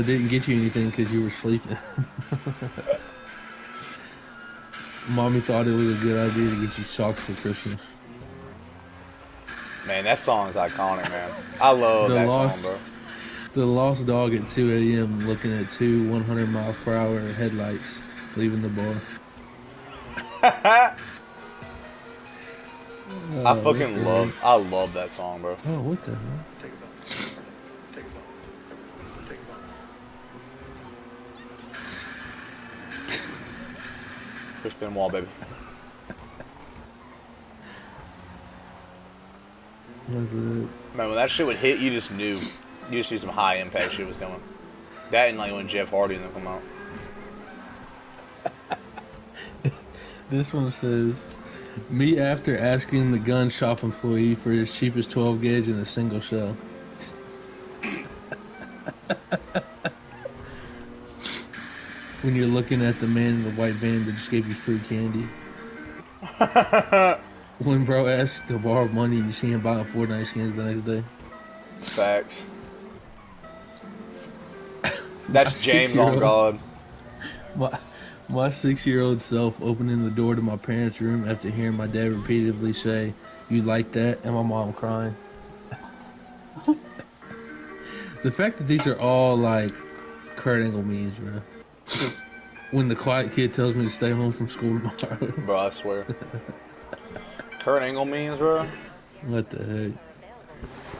but didn't get you anything because you were sleeping. Mommy thought it was a good idea to get you socks for Christmas. Man, that song's iconic, man. I love The that song, lost, bro. the lost dog at 2 a.m. looking at two 100-mile-per-hour headlights leaving the bar. What the heck? I love that song, bro. Oh, what the hell? Push spin wall, baby. That's it. Man, when that shit would hit, you just knew. You just knew some high impact shit was coming. That and like when Jeff Hardy and them come out. This one says, "Me after asking the gun shop employee for his cheapest 12 gauge in a single shell." When you're looking at the man in the white van that just gave you free candy. When bro asks to borrow money, you see him buying Fortnite skins the next day. Facts. That's James on God. My 6-year-old self opening the door to my parents' room after hearing my dad repeatedly say, "You like that?" and my mom crying. The fact that these are all like Kurt Angle memes, bro. When the quiet kid tells me to stay home from school tomorrow. Bro, I swear. Kurt Angle memes, bro. What the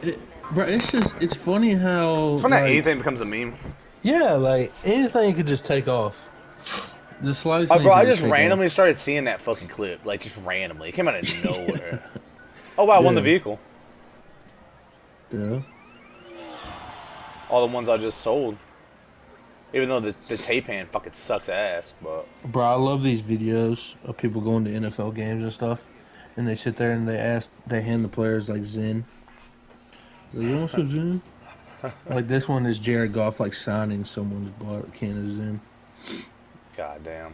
heck? Bro, it's funny how... It's funny how anything becomes a meme. Yeah, like, anything could just take off. The slightest thing bro, I could just take randomly off. started seeing that fucking clip. Like, just randomly. It came out of nowhere. Oh, wow, I won the vehicle. Yeah. All the ones I just sold. Even though the Taypan fucking sucks ass, but... Bro, I love these videos of people going to NFL games and stuff. And they sit there and they hand the players, like, Zen. Like, you want some Zen? Like, this one is Jared Goff, like, signing someone's can of Zen. God damn.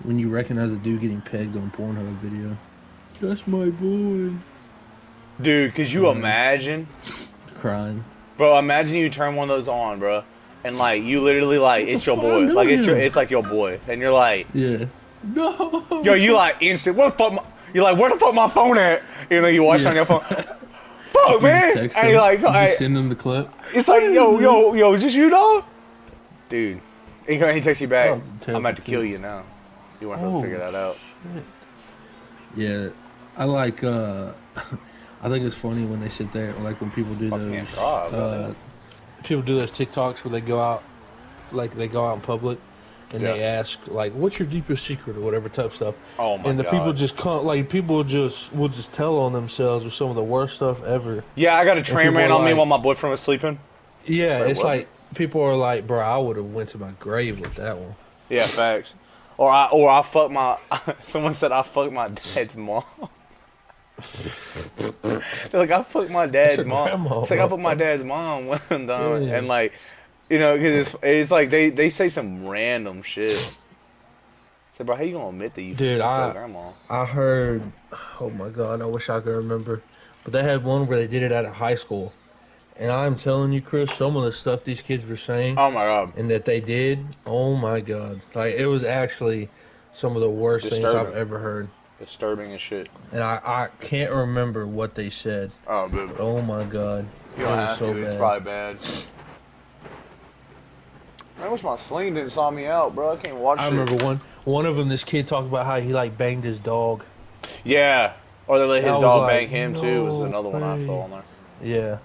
When you recognize a dude getting pegged on Pornhub video. That's my boy. Dude, could you imagine? Crying. Bro, imagine you turn one of those on, bro. And, like, you literally, like, it's your boy. Like, it's like your boy. And you're like... Yeah. No. Yo, you, like, instant... Where the fuck you're like, where the fuck my phone at? You know, you watch it on your phone. Fuck, man! And you're like... You send him the clip. It's like, yo, is this you, dog? Dude. He texts you back. I'm about to kill you now. You want to figure that out. Shit. Yeah. I like, I think it's funny when they sit there, like when people do people do those TikToks where they go out, like they go out in public, and they ask like, "What's your deepest secret?" or whatever type of stuff. Oh my God. And the people just will just tell on themselves with some of the worst stuff ever. Yeah, I got a train ran on me while my boyfriend was sleeping. Yeah, it's like people are like, "Bro, I would have went to my grave with that one." Yeah, facts. Or I fucked my. Someone said I fucked my dad's mom. They're like, I fucked my dad's mom. It's like I fucked my dad's mom when I'm done, and like, you know, because it's like they say some random shit. Say, bro, how you gonna admit that you fucked your grandma? I heard. Oh my God, I wish I could remember, but they had one where they did it at a high school, and I'm telling you, Chris, some of the stuff these kids were saying. Oh my God. And that they did. Oh my God, like it was actually some of the worst things I've ever heard. Disturbing as shit. And I can't remember what they said. Oh, dude. Oh my God. You don't have to. It's probably bad. Man, I wish my sling didn't saw me out, bro. I can't watch I remember one of them, this kid talked about how he like banged his dog. Yeah. Or they let his dog bang him too was another one I saw on there. Yeah.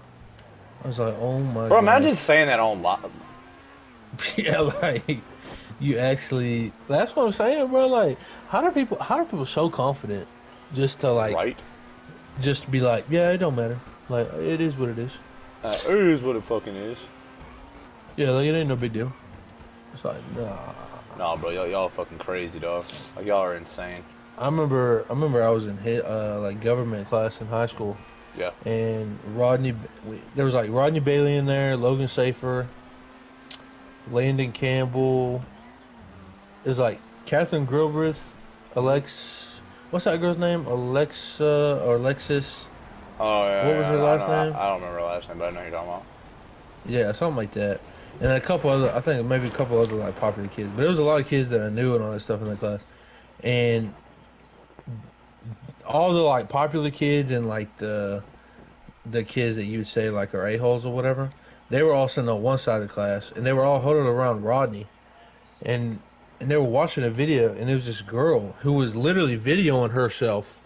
I was like, oh my God. Bro, imagine saying that on live. Yeah, like you actually that's what I'm saying, bro. Like how are people so confident just to like just be like, yeah, it don't matter. Like it is what it is. It is what it fucking is. Yeah, like it ain't no big deal. It's like, nah. Nah, bro, y'all fucking crazy, dog. Like y'all are insane. I remember I was in like government class in high school. Yeah. And there was like Rodney Bailey in there, Logan Safer, Landon Campbell. It was like Catherine Gilbreth, what's that girl's name? Alexa or Alexis? Oh, yeah. What was her last name? I don't remember her last name, but I know who you're talking about. Yeah, something like that. And a couple other, I think maybe a couple other like popular kids. But there was a lot of kids that I knew and all that stuff in the class. And all the like popular kids and like the kids that you would say like are a-holes or whatever, they were all sitting on one side of the class and they were all huddled around Rodney. And they were watching a video and there was this girl who was literally videoing herself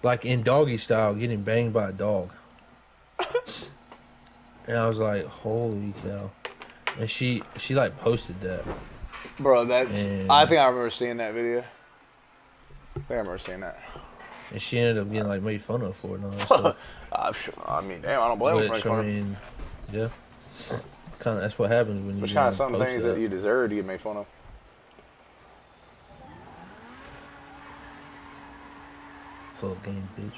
like in doggy style getting banged by a dog. And I was like, holy cow. And she like posted that. Bro, I think I remember seeing that video. I think I remember seeing that. And she ended up getting like made fun of for it and all that stuff. I mean, damn, I don't blame her for making fun of. I mean, yeah. Kind of, that's what happens when you. Which kind of some things that you deserve to get made fun of. Full game, bitch.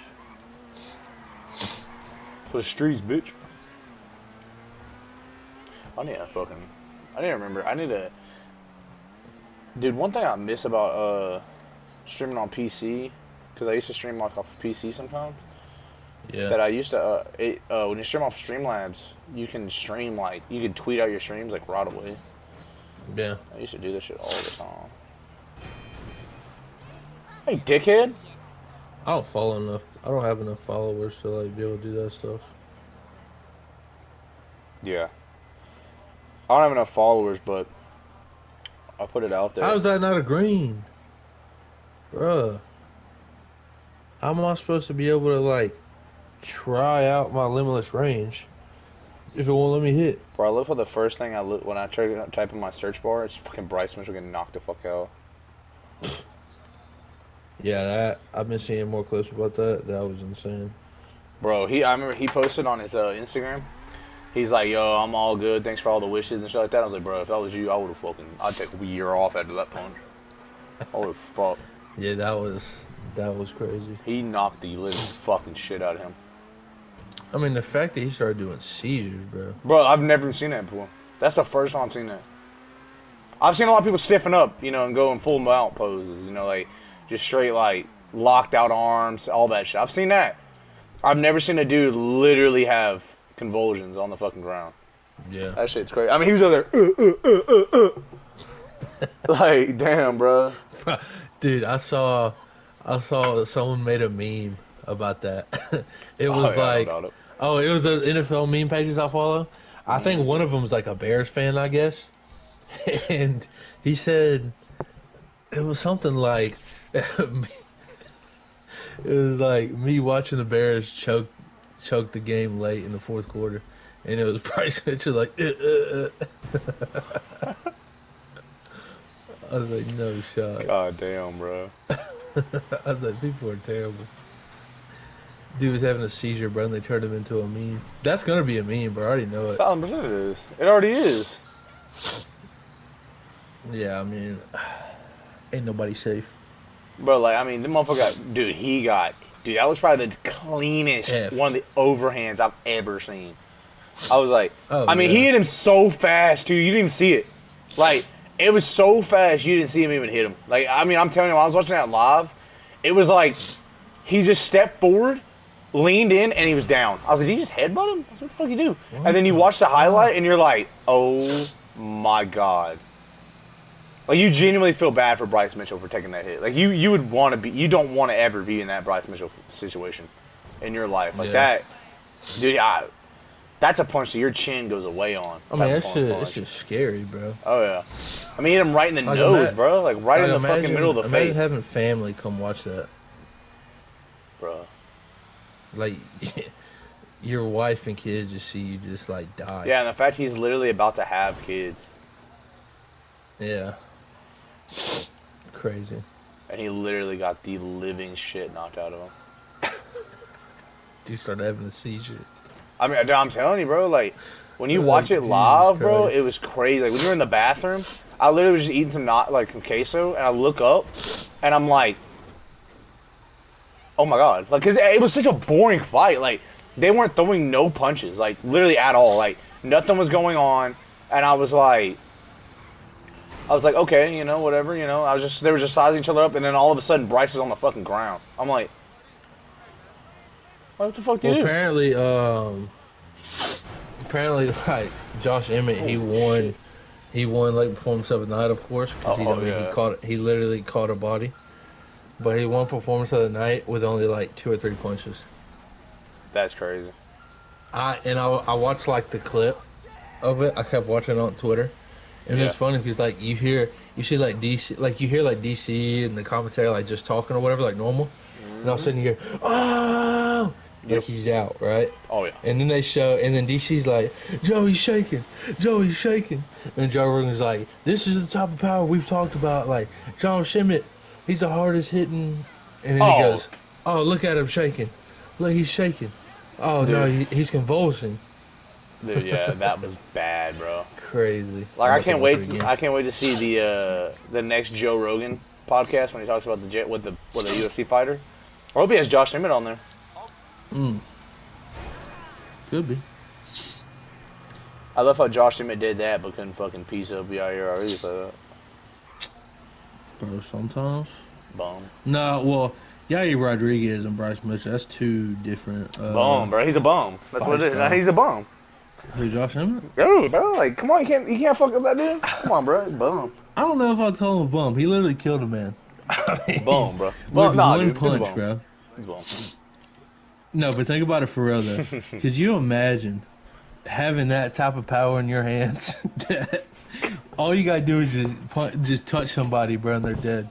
For the streets, bitch. I need to remember. Dude, one thing I miss about streaming on PC, because I used to stream like off of PC sometimes. Yeah. That I used to, when you stream off Streamlabs, you can stream you can tweet out your streams like right away. Yeah. I used to do this shit all the time. Hey, dickhead. I don't follow enough. I don't have enough followers to like be able to do that stuff. Yeah. I don't have enough followers, but I'll put it out there. How is that not a green? Bruh. How am I supposed to be able to like try out my limitless range if it won't let me hit? Bro, I look for the first thing when I try to type in my search bar, it's fucking Bryce Mitchell getting knocked the fuck out. Yeah, I've been seeing more clips about that. That was insane. Bro, I remember he posted on his Instagram. He's like, yo, I'm all good. Thanks for all the wishes and shit like that. I was like, bro, if that was you, I'd take a year off after that punch. Holy fuck. Yeah, that was crazy. He knocked the living fucking shit out of him. I mean, the fact that he started doing seizures, bro. Bro, I've never seen that before. That's the first time I've seen that. I've seen a lot of people stiffen up, and go in full mount poses, like just straight like locked out arms, all that shit. I've seen that. I've never seen a dude literally have convulsions on the fucking ground. Yeah. That shit's crazy. I mean, he was over there. Like, damn, bro. Dude, I saw someone made a meme about that. It was it was the NFL meme pages I follow. I think one of them was like a Bears fan, I guess. And he said it was something like it was like me watching the Bears choke the game late in the fourth quarter, and it was Bryce Mitchell like. I was like, no shot. God damn, bro. I was like, people are terrible. Dude was having a seizure, bro, and they turned him into a meme. That's gonna be a meme, bro. I already know it. 1,000% it is. It already is. Yeah, I mean, ain't nobody safe. Bro, the motherfucker dude, that was probably the cleanest one of the overhands I've ever seen. I was like, he hit him so fast, too, you didn't even see it. Like, it was so fast, you didn't see him even hit him. Like, I'm telling you, when I was watching that live, it was like, he just stepped forward, leaned in, and he was down. I was like, did he just headbutt him? What the fuck you do? And then you watch the highlight, and you're like, oh my god. Like, you genuinely feel bad for Bryce Mitchell for taking that hit. Like, you would want to be, you don't want to ever be in that Bryce Mitchell situation in your life. Like, that, dude, that's a punch that your chin goes away on. I mean, it's just scary, bro. Oh, yeah. I mean, hit him right in the nose, bro. Like, right in the fucking middle of the face. Imagine having family come watch that. Bro. Like, your wife and kids just see you just, like, die. Yeah, and the fact he's literally about to have kids. Yeah. Crazy. And he literally got the living shit knocked out of him. Dude started having a seizure. I mean, I'm telling you, bro, like, when you watch it live, bro, it was crazy. Like, when you were in the bathroom, I literally was just eating some queso, and I look up, and I'm like, oh my god. Like, because it was such a boring fight. Like, they weren't throwing no punches, like, literally at all. Like, nothing was going on, and I was like, okay, whatever, they were just sizing each other up, and then all of a sudden, Bryce is on the fucking ground. I'm like, what the fuck do you do? apparently, like Josh Emmett, he won. Shit. He won like performance of the night, of course, because he literally caught a body. But he won performance of the night with only like 2 or 3 punches. That's crazy. I watched like the clip of it. I kept watching it on Twitter, and it's funny because like you see like DC, like you hear like DC and the commentary like just talking or whatever like normal, and all of a sudden you hear oh. Like he's out, right? Oh, yeah. And then they show, and then DC's like, Joey's shaking. And Joe Rogan's like, this is the type of power we've talked about. Like, Josh Emmett, he's the hardest hitting. And then he goes, oh, look at him shaking. Look, he's shaking. Oh, dude. No, he's convulsing. Dude, yeah, that was bad, bro. Crazy. Like, I can't wait to see the next Joe Rogan podcast when he talks about with the UFC fighter. I hope he has Josh Emmett on there. Could be. I love how Josh Emmett did that, but couldn't fucking piece up Yair Rodriguez like that. Bro, sometimes. Bum. No, well, Yair Rodriguez and Bryce Mitchell, that's 2 different. Bum, bro. He's a bum. That's what it is. He's a bum. Who, Josh Emmett? Dude, bro, like, come on, you can't fuck up that dude. Come on, bro, bum. I don't know if I'd call him a bum. He literally killed a man. Bum, bro. With one punch, bro. He's bum. No, but think about it for real, though. Could you imagine having that type of power in your hands? That all you gotta do is just touch somebody, bro, and they're dead.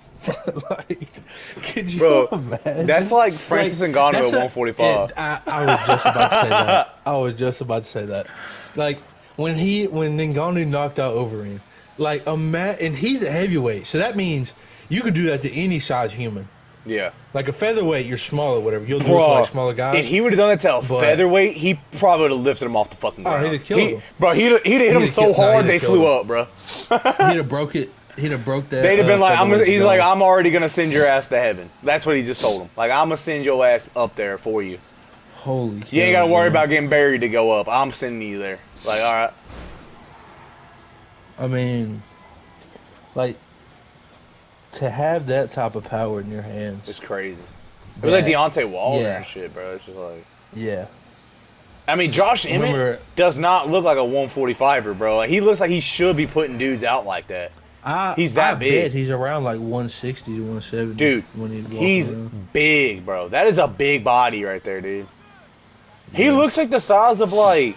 Like, could you imagine? That's like Francis Ngannou at 145. I was just about to say that. I was just about to say that. Like, when Ngannou knocked out Overeem, like, and he's a heavyweight, so that means you could do that to any size human. Yeah. Like a featherweight, you're small or whatever. You'll do it to like smaller guys. If he would have done it to a featherweight, he probably would have lifted him off the fucking ground. Oh, he'd have killed him. Bro, he'd have hit him so hard they flew up, bro. He'd have broke it. He'd have broke that. They'd have been like, I'm already going to send your ass to heaven. That's what he just told him. Like, I'm going to send your ass up there for you. Holy You ain't got to worry about getting buried to go up. I'm sending you there. Like, all right. I mean, like, to have that type of power in your hands. It's crazy. It was like Deontay Wilder and shit, bro. It's just like... Yeah. I mean, Josh Emmett does not look like a 145er, bro. Like, he looks like he should be putting dudes out like that. He's that big. Bet he's around like 160 to 170. Dude, he's big, bro. That is a big body right there, dude. Yeah. He looks like the size of, like...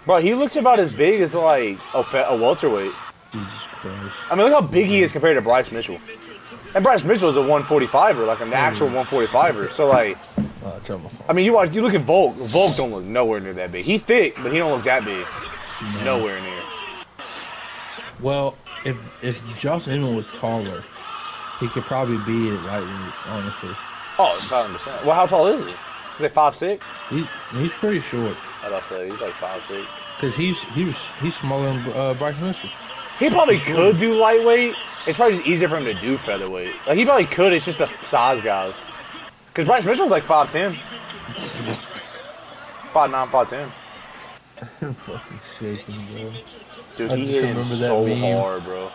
Bro, he looks about as big as, like, a welterweight. Jesus Christ. I mean, look how big he is compared to Bryce Mitchell. And Bryce Mitchell is a 145er, like an actual 145er. So, like, I mean, you look at Volk. Volk don't look nowhere near that big. He's thick, but he don't look that big. No. Nowhere near. Well, if Josh Emmett was taller, he could probably be at lightweight, honestly. Oh, 100%. Well, how tall is he? Is he 5'6"? He's pretty short. I'd say he's like 5'6". Because he's smaller than Bryce Mitchell. He probably could do lightweight. It's probably just easier for him to do featherweight. Like, he probably could. It's just the size guys. Because Bryce Mitchell's like 5'10". 5'9", 5'10". Fucking shaking, bro. Dude, he hit him so hard, bro.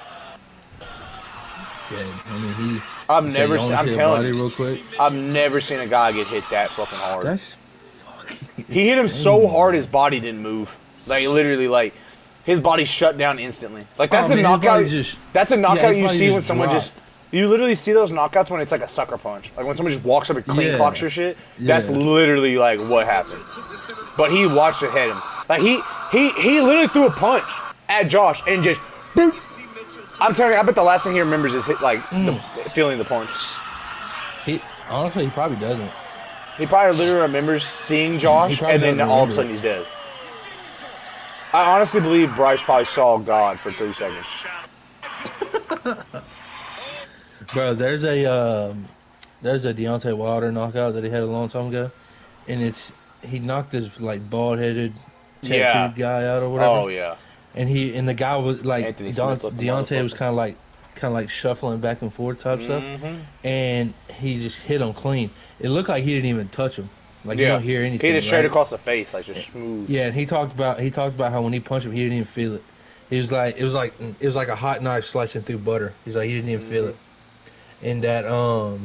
Yeah, I mean, I'm telling you, real quick. I've never seen a guy get hit that fucking hard. That's fucking He hit him so hard his body didn't move. Like, literally, like... His body shut down instantly. Like, that's a knockout. That's a knockout you see when someone just... You literally see those knockouts when it's like a sucker punch. Like, when someone just walks up and clean clocks your shit. Yeah. That's literally, like, what happened. But he watched it hit him. Like, he literally threw a punch at Josh and just... Boop. I'm telling you, I bet the last thing he remembers is feeling the punch. Honestly, he probably doesn't. He probably literally remembers seeing Josh, and then all of a sudden he's dead. I honestly believe Bryce probably saw God for 3 seconds. Bro, there's a Deontay Wilder knockout that he had a long time ago, and he knocked this like bald-headed tattooed guy out or whatever. Oh yeah. And the guy was like Deontay was kind of like shuffling back and forth type stuff, and he just hit him clean. It looked like he didn't even touch him. Like, you don't hear anything. He hit it straight across the face, like just smooth. Yeah, and he talked about how when he punched him, he didn't even feel it. He was like, it was like a hot knife slicing through butter. He's like, he didn't even feel it. And that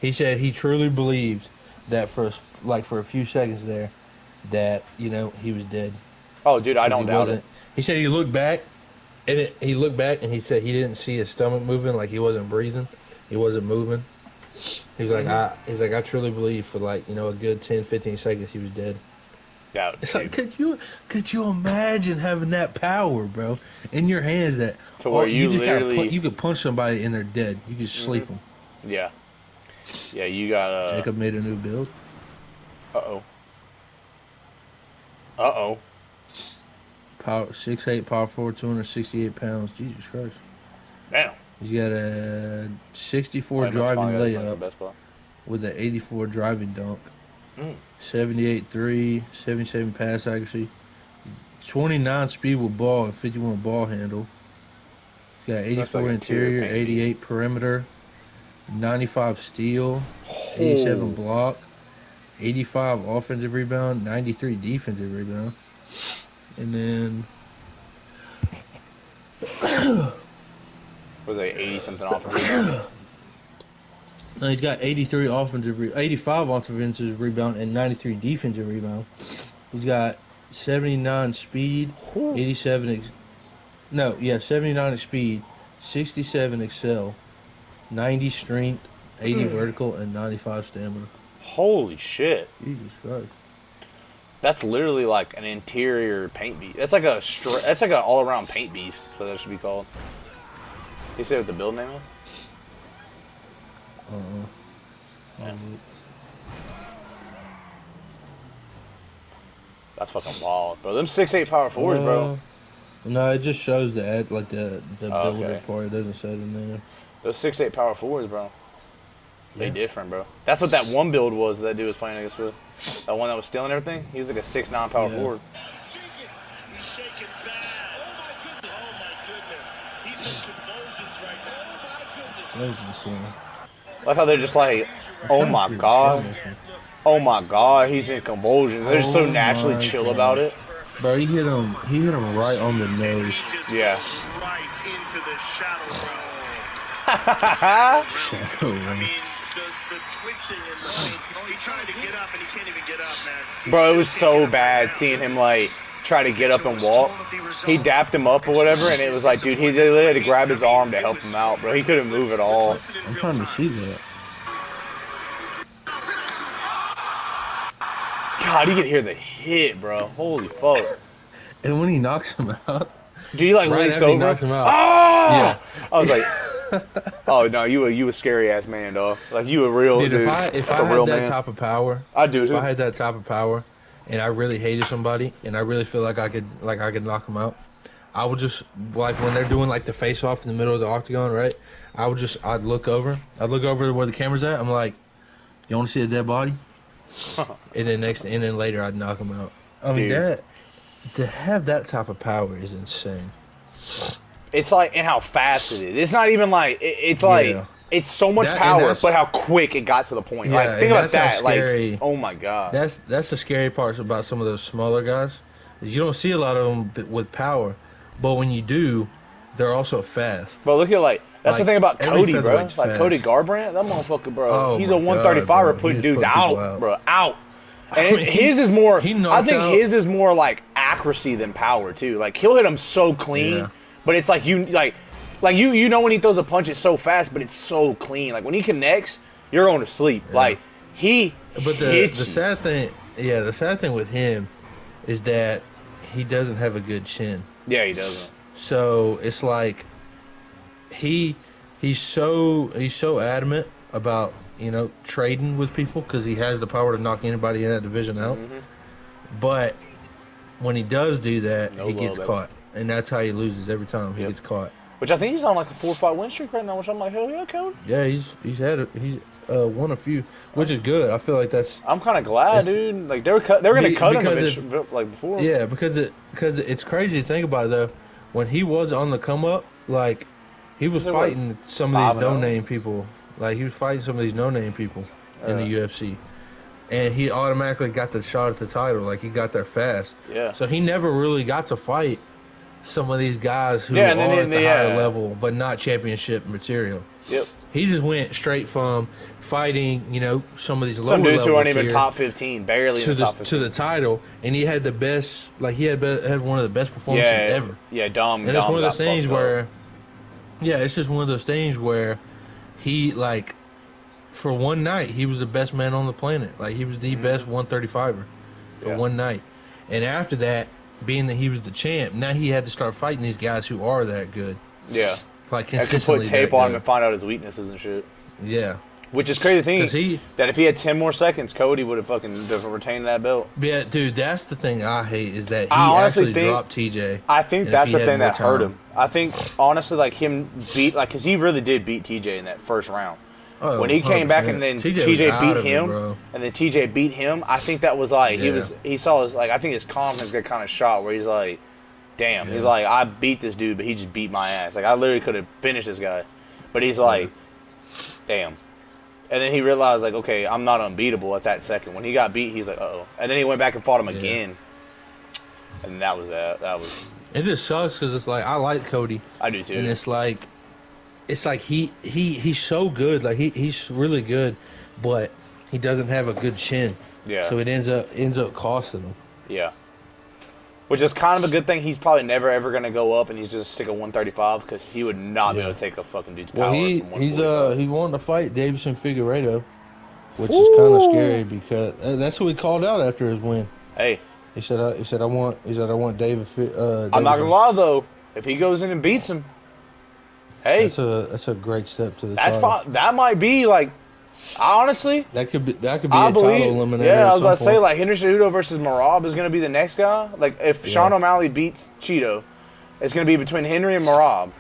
he said he truly believed that for a few seconds there, that he was dead. Oh, dude, I don't doubt it. He said he looked back, and he said he didn't see his stomach moving, like he wasn't breathing, he wasn't moving. He's like, I truly believe for like, a good 10, 15 seconds he was dead. Yeah, it's like, could you imagine having that power, bro, in your hands that to where you just literally you could punch somebody and they're dead. You could sleep them. Yeah. Yeah, you got. Jacob made a new build. Uh-oh. Power 6'8", power forward, 268 pounds. Jesus Christ. Damn. He's got a 64 driving layup with an 84 driving dunk. 78 3, 77 pass accuracy, 29 speed with ball and 51 ball handle. He's got 84 like interior, 88 perimeter, 95 steal, 87 block, 85 offensive rebound, 93 defensive rebound. And then was it 80-something offensive rebound? No, he's got 85 offensive rebound and 93 defensive rebound. He's got 79 speed, 79 speed, 67 excel, 90 strength, 80 vertical, and 95 stamina. Holy shit! Jesus Christ. That's literally like an interior paint beast. That's like an all-around paint beast. So that should be called. You say what the build name is? Yeah. That's fucking wild, bro. Them 6'8" power forwards, bro. No, it just shows the builder part. It doesn't say it in there. Those 6'8" power forwards, bro. They different, bro. That's what that one build was that dude was playing against with. That one that was stealing everything. He was like a 6'9" power forward. He's shaking bad. Oh my goodness. He's in convulsions right now. Oh my goodness. That was insane. Like how they're just like, oh my god, oh my god, he's in convulsions. They're just so naturally chill about it. Bro, he hit him right on the nose. Yeah. Right into the shadow realm. I mean, the twitching and the he tried to get up and he can't even get up, man. Bro, it was so bad seeing him like try to get up and walk. He dapped him up or whatever, and it was like, dude, he literally had to grab his arm to help him out, bro. He couldn't move at all. I'm trying to see that. God, you can hear the hit, bro. Holy fuck. And when he knocks him out, dude, he like right leans over. He knocks him out. Oh! Yeah. I was like, oh no, you a scary ass man, dog. Like you a real dude. If I had that type of power, I do. If I had that type of power, and I really hated somebody, and I really feel like I could knock them out, I would just like when they're doing like the face off in the middle of the octagon, right? I'd look over where the camera's at. I'm like, you want to see a dead body? and then later I'd knock them out. I mean, that to have that type of power is insane. It's like, and how fast it is. It's not even like it's like it's so much power, but how quick it got to the point. Yeah, like think about that. Like, oh my god. That's the scary part about some of those smaller guys. Is you don't see a lot of them with power, but when you do, they're also fast. But look at that's the thing about Cody, bro. Like fast. Cody Garbrandt, that motherfucker, bro. He's a 135er putting dudes out, bro, out. And his is more. I think his is more like accuracy than power too. Like he'll hit them so clean, but it's like you know when he throws a punch, it's so fast, but it's so clean. Like when he connects, you're going to sleep. Yeah. Like he. But the sad thing with him is that he doesn't have a good chin. Yeah, he doesn't. So it's like he's so adamant about trading with people because he has the power to knock anybody in that division out. Mm-hmm. But when he does do that, he gets caught, and that's how he loses every time. He gets caught. Which I think he's on like a 4-5 win streak right now. Which I'm like, hell yeah, Cody. Yeah, he's won a few, which is good. I feel like that's. I'm kind of glad, dude. Like they were gonna cut him like before. Yeah, because it's crazy to think about it though. When he was on the come up, like he was fighting some of these no-name people. Like he was fighting some of these no-name people in the UFC, and he automatically got the shot at the title. Like he got there fast. Yeah. So he never really got to fight some of these guys who are at the higher level, but not championship material. Yep. He just went straight from fighting, some of these lower some dudes who aren't even here top 15, barely in the top 15. To the title, and he had the best, he had one of the best performances ever. Yeah, Dom. And it's one of those things where, it's just one of those things where he, for one night, he was the best man on the planet. He was the best 135er for one night. And after that, being that he was the champ, now he had to start fighting these guys who are that good. Yeah. Consistently. Put tape on him and find out his weaknesses and shit. Yeah. Which is crazy to think that if he had 10 more seconds, Cody would have fucking retained that belt. Yeah, dude, that's the thing I hate is that he actually dropped TJ. I think that's the thing that hurt him. I think, honestly, him beat, because he really did beat TJ in that first round. Oh, when he came 100%. back and then TJ beat him, and then TJ beat him, I think that was he saw his, I think his confidence got kind of shot where he's like, damn, he's like, I beat this dude, but he just beat my ass. I literally could have finished this guy. But he's like, damn. And then he realized, okay, I'm not unbeatable at that second. When he got beat, he's like, uh-oh. And then he went back and fought him again. And that was that. It just sucks because it's I like Cody. I do too. And it's he's so good. He's really good, but he doesn't have a good chin. Yeah. So it ends up costing him. Yeah. Which is kind of a good thing. He's probably never ever going to go up, and he's just stick at 135 because he would not be able to take a fucking dude's power. Well, he wanted to fight Davison Figueiredo, which is kind of scary because that's who he called out after his win. Hey. He said I want David. I'm not gonna lie though, if he goes in and beats him, hey, that's a great step to the title. Fine. That might be honestly, that could be a title eliminator. Yeah, I was about to say Henry Cejudo versus Merab is gonna be the next guy. If Sean O'Malley beats Cheeto, it's gonna be between Henry and Merab.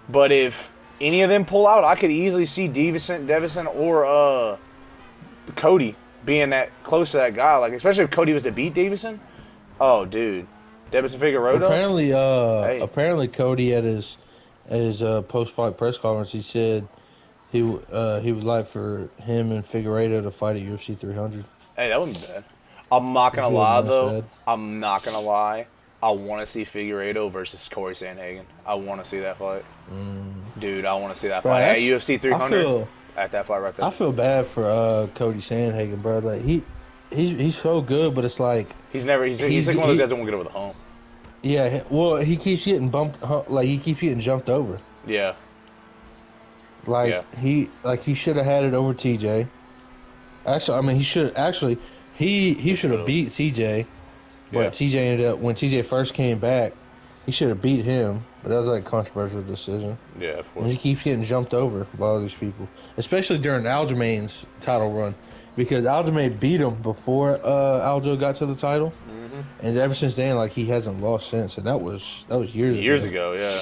But if any of them pull out, I could easily see Davison or Cody being that close to that guy. Especially if Cody was to beat Davison. Oh, dude, Davison Figueiredo. Apparently, Cody at his post-fight press conference, he said he would like for him and Figueiredo to fight at UFC 300. Hey, that wouldn't be bad. I'm not gonna lie though. I'm not gonna lie. I want to see Figueiredo versus Corey Sandhagen. I want to see that fight, dude. I want to see that fight at UFC 300. At that fight right there. I feel bad for Cody Sandhagen, bro. He's so good, but it's he's one of those guys that won't get over the hump. Yeah, well, he keeps getting bumped, he keeps getting jumped over. Yeah. He should have had it over TJ. Actually, I mean, he should have beat TJ, but TJ ended up when TJ first came back, he should have beat him, but that was a controversial decision. Yeah, of course. And he keeps getting jumped over by all these people, especially during Aljamain's title run. Because Aljamain beat him before Aljo got to the title, and ever since then, he hasn't lost since, and that was years ago. Yeah.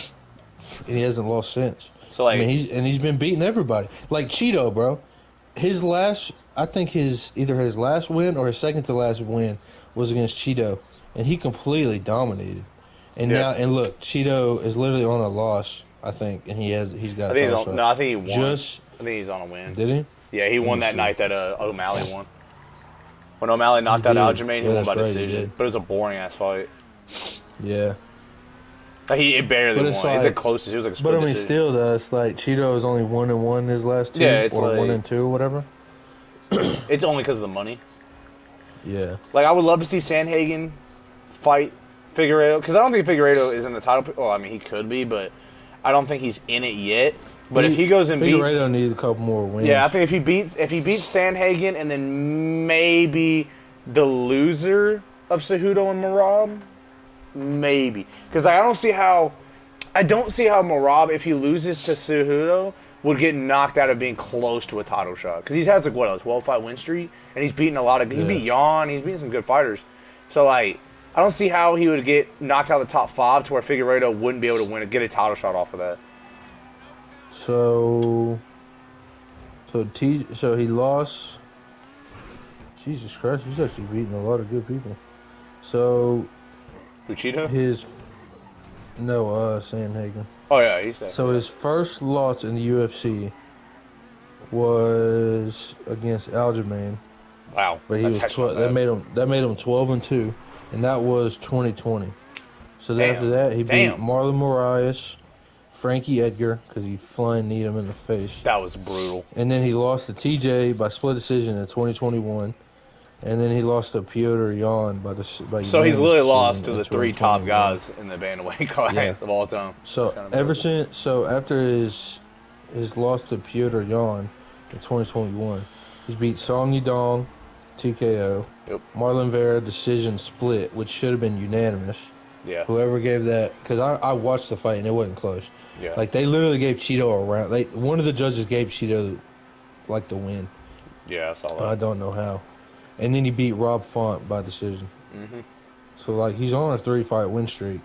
And he hasn't lost since. So I mean, he's been beating everybody. Cheeto, bro. I think either his last win or his second to last win was against Cheeto, and he completely dominated. And look, Cheeto is literally on a loss, I think, and he's got. I think he won. I think he's on a win. Did he? Yeah, he won that night that O'Malley won. When O'Malley knocked out Aljamain, he won by decision. But it was a boring-ass fight. Yeah. He barely won. It's the closest. It was a split But I mean, decision. still, though, it's Cheeto is only 1-1 his last two. Yeah, it's or 1-2 or whatever. It's only because of the money. Yeah. I would love to see Sandhagen fight Figueiredo. Because I don't think Figueiredo is in the title. Well, I mean, he could be, but I don't think he's in it yet. But if he goes and beats, Figueiredo needs a couple more wins. Yeah, I think if he beats Sandhagen and then maybe the loser of Cejudo and Merab, maybe, because I don't see how Merab, if he loses to Cejudo, would get knocked out of being close to a title shot. Because he has a 12-fight win streak, and he's beaten a lot of. He beat Jan, he's beaten some good fighters. So I don't see how he would get knocked out of the top 5 to where Figueiredo wouldn't be able to get a title shot off of that. So he lost. Jesus Christ, he's actually beating a lot of good people. So Uchida? Sandhagen. Oh yeah, he's that. So his first loss in the UFC was against Aljamain. Wow. But he was that made him 12-2, and that was 2020. So after that, he beat Marlon Moraes, Frankie Edgar, because he flying kneed him in the face. That was brutal. And then he lost to TJ by split decision in 2021. And then he lost to Piotr Jan by So he's literally lost to the 3 top guys in the bantamweight class of all time. So after his loss to Piotr Jan in 2021, he's beat Song Yadong, TKO. Yep. Marlon Vera decision split, which should have been unanimous. Yeah. Whoever gave that, because I watched the fight and it wasn't close. Yeah. Like they literally gave Cheeto a round. One of the judges gave Cheeto like the win. Yeah, I saw that. I don't know how. And then he beat Rob Font by decision. Mm-hmm. So, like, he's on a 3-fight win streak.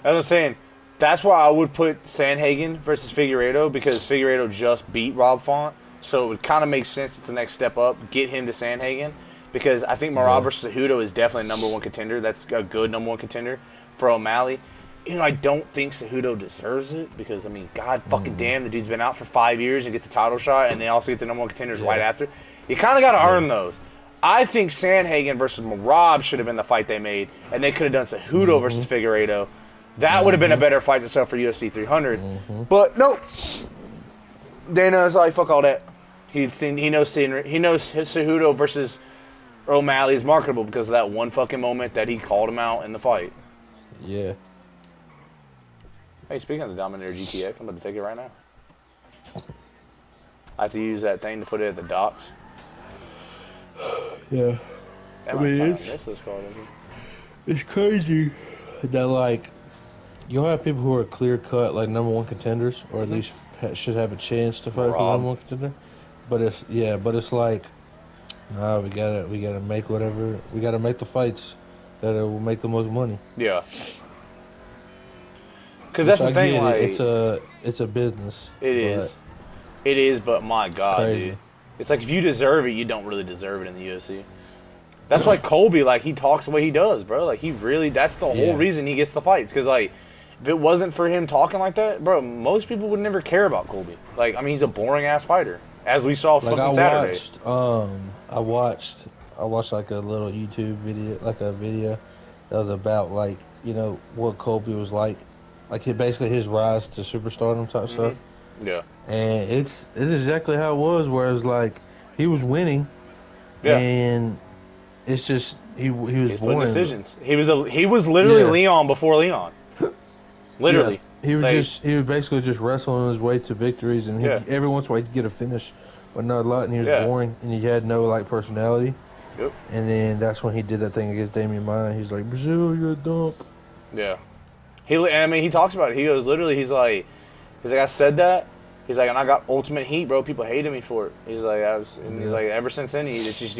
As I'm saying, that's why I would put Sandhagen versus Figueiredo, because Figueiredo just beat Rob Font. So it would kind of make sense. It's the next step up. Get him to Sandhagen. Because I think Marab versus Cejudo is definitely a number 1 contender. That's a good number 1 contender for O'Malley. You know, I don't think Cejudo deserves it because, I mean, God fucking damn, the dude's been out for 5 years and gets the title shot, and they also get the number 1 contenders right after. You kind of got to earn those. I think Sandhagen versus Marab should have been the fight they made, and they could have done Cejudo versus Figueiredo. That would have been a better fight to sell for UFC 300. But nope, Dana is like, fuck all that. He knows Cejudo versus O'Malley is marketable because of that one fucking moment that he called him out in the fight. Yeah. Hey, speaking of the Dominator GTX, I'm about to take it right now. I have to use that thing to put it at the docks. Yeah. I mean, it's crazy that, like, you'll have people who are clear-cut, like, number 1 contenders, or at least should have a chance to fight for number 1 contender. But it's like, nah, we gotta make whatever, we gotta make the fights that will make the most money. Yeah. Because that's the thing, like, it's a business. It is, but my God, dude. It's like if you deserve it, you don't really deserve it in the UFC. That's why Colby, like, he talks the way he does, bro. Like, he really, that's the whole reason he gets the fights. Because, like, if it wasn't for him talking like that, bro, most people would never care about Colby. Like, I mean, he's a boring-ass fighter, as we saw fucking Saturday. I watched, like, a little YouTube video, like, a video that was about, like, you know, what Colby was like basically his rise to superstardom type stuff. Yeah. And it's exactly how it was, whereas, like, he was winning, and it's just he was boring. Decisions. He was literally Leon before Leon. Literally. Yeah. He was basically just wrestling his way to victories, and every once in a while he'd get a finish, but not a lot, and he was boring, and he had no, like, personality. Yep. And then that's when he did that thing against Damian Maia. He's like, Brazil, you're a dump. Yeah. He talks about it. He goes, literally, he's like, I said that. He's like, and I got ultimate heat, bro. People hated me for it. He's like, he's like, ever since then, it's just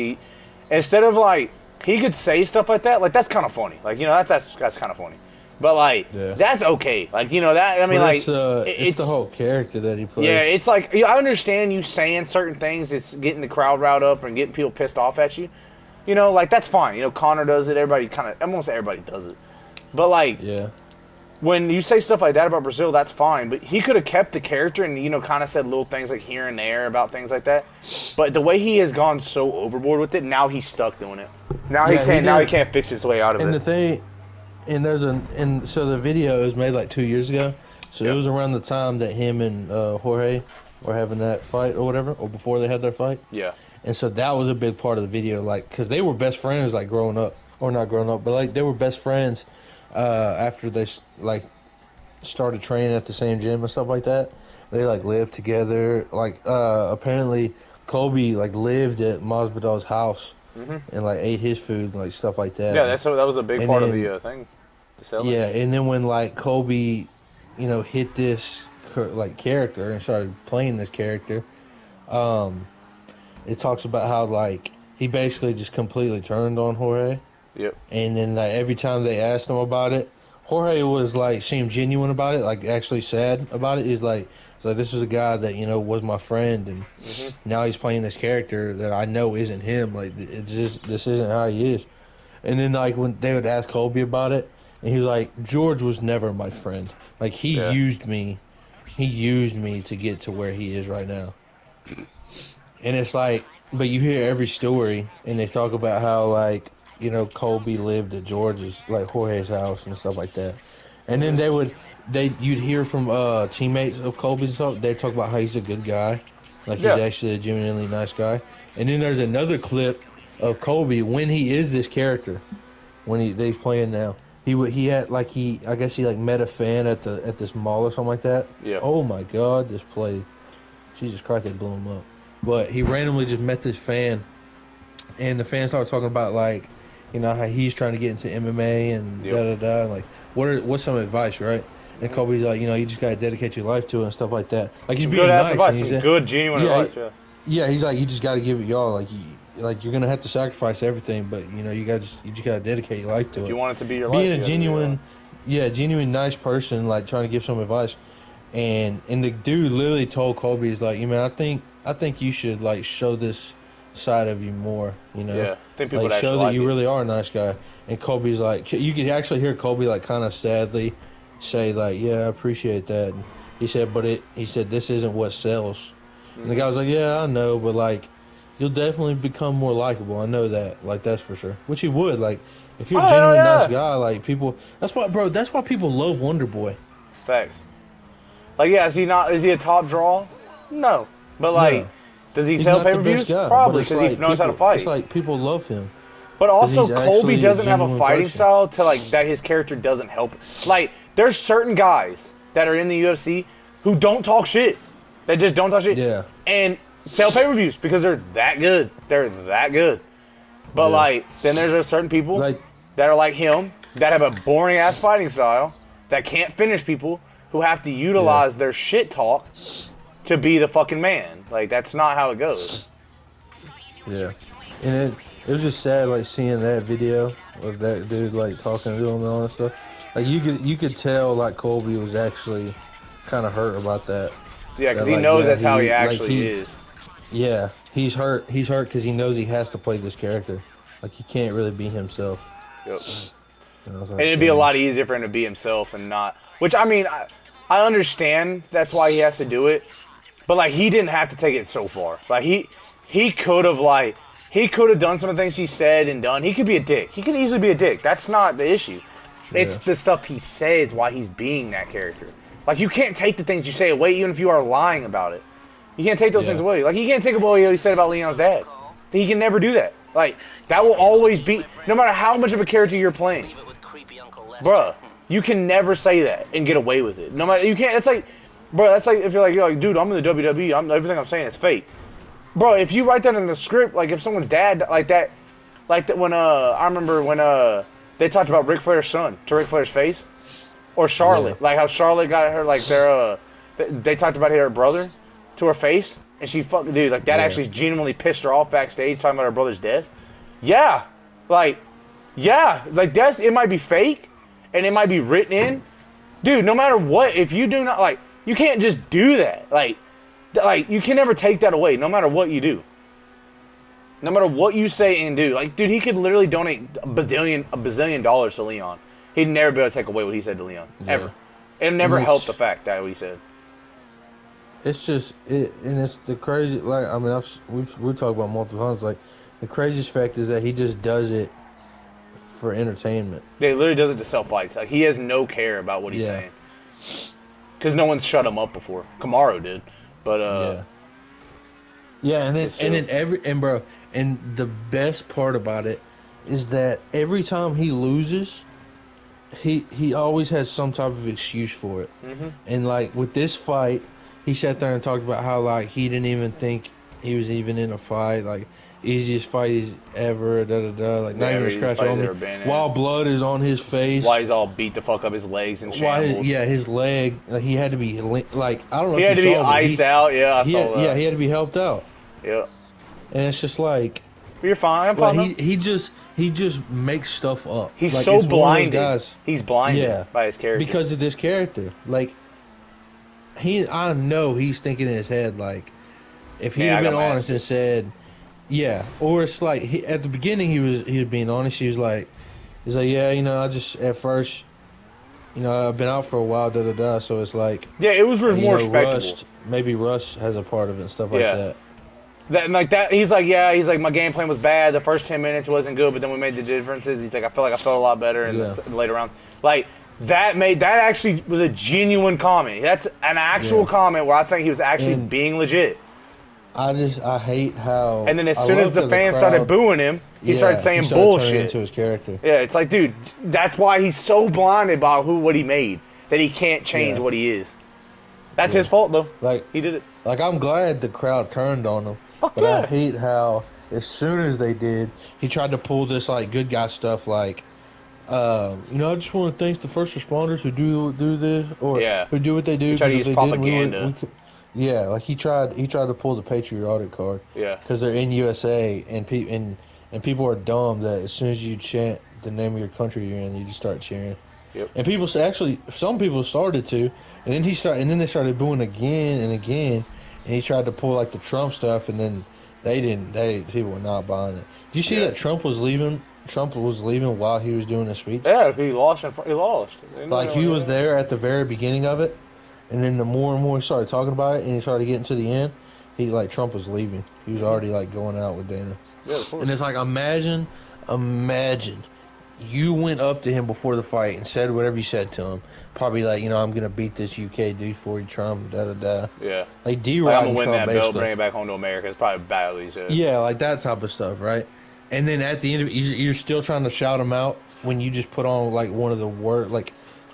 instead of, like, he could say stuff like that. Like, that's kind of funny. Like, you know, that's kind of funny. But, like, that's okay. Like, you know, that, I mean, but like, it's the whole character that he plays. Yeah, it's like, I understand you saying certain things. It's getting the crowd riled up and getting people pissed off at you. You know, like, that's fine. You know, Conor does it. Almost everybody does it. But, like, when you say stuff like that about Brazil, that's fine. But he could have kept the character and, you know, kind of said little things like here and there about things like that. But the way he has gone so overboard with it, now he's stuck doing it. Now he can't fix his way out of it. And the thing, so the video was made like 2 years ago. So it was around the time that him and Jorge were having that fight or whatever, or before they had their fight. Yeah. And so that was a big part of the video, like, because they were best friends, like, growing up. Or not growing up, but, like, they were best friends after they, like, started training at the same gym and stuff like that. They, like, lived together. Like, apparently, Colby, like, lived at Masvidal's house and, like, ate his food and, like, stuff like that. Yeah, that was a big part of the thing. Yeah, and then when, like, Colby, you know, hit this, like, character and started playing this character, it talks about how, like, he basically just completely turned on Jorge. Yep. And then, like, every time they asked him about it, Jorge was, like, seemed genuine about it, like, actually sad about it. He's like, this is a guy that, you know, was my friend, and now he's playing this character that I know isn't him. Like, this isn't how he is. And then, like, when they would ask Colby about it, and he was like, George was never my friend. Like, he used me. He used me to get to where he is right now. And it's like, but you hear every story, and they talk about how, like, you know, Colby lived at George's, like, Jorge's house and stuff like that. And then you'd hear from teammates of Colby's and stuff. They'd talk about how he's a good guy, like he's actually a genuinely nice guy. And then there's another clip of Colby when he is this character, when he's playing now. He had like I guess he like met a fan at this mall or something like that. Yeah. Oh my God, this play, Jesus Christ, they blew him up. But he randomly just met this fan, and the fan started talking about like, you know, how he's trying to get into MMA and da. Like, what's some advice, right? And Colby's like, you know, you just gotta dedicate your life to it and stuff like that. Like he's being nice. Advice, some good, genuine advice. Yeah, he's like, you just gotta give it y'all. Like you're gonna have to sacrifice everything, but you know, you just gotta dedicate your life to it. If you want it to be your being life, a genuine nice person, like trying to give some advice, and the dude literally told Colby, he's like, you man, I think you should like show this side of you more, you know. Yeah, I think people like show that you really are a nice guy. And Colby's like, you could actually hear Colby like kind of sadly say like, yeah, I appreciate that. And he said, he said this isn't what sells. And the guy was like, yeah, I know, but like, you'll definitely become more likable. I know that. Like, that's for sure. Which he would. Like, if you're a genuine nice guy, like, people... That's why people love Wonder Boy. Facts. Like, yeah, is he a top draw? No. But, like, does he sell pay-per-views? Probably, because he knows how to fight. It's like, people love him. But also, Colby doesn't have a fighting style to, like, that his character doesn't help. Like, there's certain guys that are in the UFC who don't talk shit. They just don't talk shit. Yeah. And sell pay-per-views because they're that good. They're that good. But, like, then there's certain people that are like him that have a boring-ass fighting style that can't finish people who have to utilize their shit talk to be the fucking man. Like, that's not how it goes. Yeah. And it was just sad, like, seeing that video of that dude, like, talking to him and all that stuff. Like, you could tell, like, Colby was actually kind of hurt about that. Yeah, because he knows that's how he actually is. Yeah, he's hurt. He's hurt because he knows he has to play this character. Like, he can't really be himself. Yep. And it'd be a lot easier for him to be himself and not... Which, I mean, I understand that's why he has to do it. But, like, he didn't have to take it so far. Like, he could have, like... He could have done some of the things he said and done. He could be a dick. He could easily be a dick. That's not the issue. It's the stuff he says why he's being that character. Like, you can't take the things you say away even if you are lying about it. You can't take those things away. Like, you can't take away what he said about Leon's dad. He can never do that. Like, that will always be... No matter how much of a character you're playing. Bruh, you can never say that and get away with it. No matter... You can't... It's like... Bruh, that's like if you're like, dude, I'm in the WWE. Everything I'm saying is fake. Bro, if you write that in the script, like, if someone's dad... Like that when... I remember when... They talked about Ric Flair's son to Ric Flair's face. Or Charlotte. Yeah. Like how Charlotte got her, like, they talked about her brother to her face. And she fucking, dude, like, that actually genuinely pissed her off backstage talking about her brother's death. Yeah. Like, it might be fake. And it might be written in. Dude, no matter what, if you do not, like, you can't just do that. Like, you can never take that away, no matter what you do. No matter what you say and do. Like, dude, he could literally donate a bazillion dollars to Leon. He'd never be able to take away what he said to Leon. Yeah. Ever. It never helped the fact that what he said. It's just, and it's the crazy, like, I mean, we've talked about multiple times, like, the craziest fact is that he just does it for entertainment. Yeah, he literally does it to sell fights. Like, he has no care about what he's saying. Because no one's shut him up before. Kamaru did. But, Yeah, and the best part about it is that every time he loses, he always has some type of excuse for it. Mm-hmm. And, like, with this fight, he sat there and talked about how, like, he didn't even think he was even in a fight. Like, easiest fight he's ever, like, not even a scratch on me. While blood is on his face. Why he's all beat the fuck up, his legs and shambles. His leg, he had to be, like, I don't know if you saw it. He had to be iced out, I saw that. Yeah, he had to be helped out. Yeah. And it's just like... You're fine, I'm fine. He just makes stuff up. He's like, so blinded. He's blinded by his character. Because of this character. Like, I know he's thinking in his head, like, if he had been honest and said, or it's like, at the beginning he was being honest. He's like, yeah, you know, I just, at first, you know, I've been out for a while, so it's like... Yeah, it was more respectable. Maybe Russ has a part of it and stuff like that. He's like, my game plan was bad. The first 10 minutes wasn't good, but then we made the differences. He's like, I felt a lot better in the later rounds. Like, That actually was a genuine comment. That's an actual comment where I think he was actually being legit. I hate how. And then as soon as the fans started booing him, he started saying bullshit. Into his character. Yeah, it's like, dude, that's why he's so blinded by what he made that he can't change what he is. That's his fault though. Like he did it. Like I'm glad the crowd turned on him. Fuck but yeah. I hate how as soon as they did, he tried to pull this like good guy stuff like. I just want to thank the first responders who do this or who do what they do. He tried to use propaganda. Like he tried to pull the patriotic card. Yeah, because they're in USA and people are dumb that as soon as you chant the name of your country you're in, you just start cheering. Yep. And people some people started to, and then they started booing again and again, and he tried to pull like the Trump stuff, and then people were not buying it. Did you see that Trump was leaving? Trump was leaving while he was doing the speech. Yeah, he lost. Like he was there at the very beginning of it, and then the more and more he started talking about it, and he started getting to the end, Trump was leaving. He was already like going out with Dana. Yeah, of course. And it's like imagine, you went up to him before the fight and said whatever you said to him. Probably like, I'm gonna beat this UK dude for you, Trump. Da da da. Yeah. Like I'm gonna win that belt, bring it back home to America. It's probably badly said. Yeah, like that type of stuff, right? And then at the end of it, you're still trying to shout him out when you just put on like one of the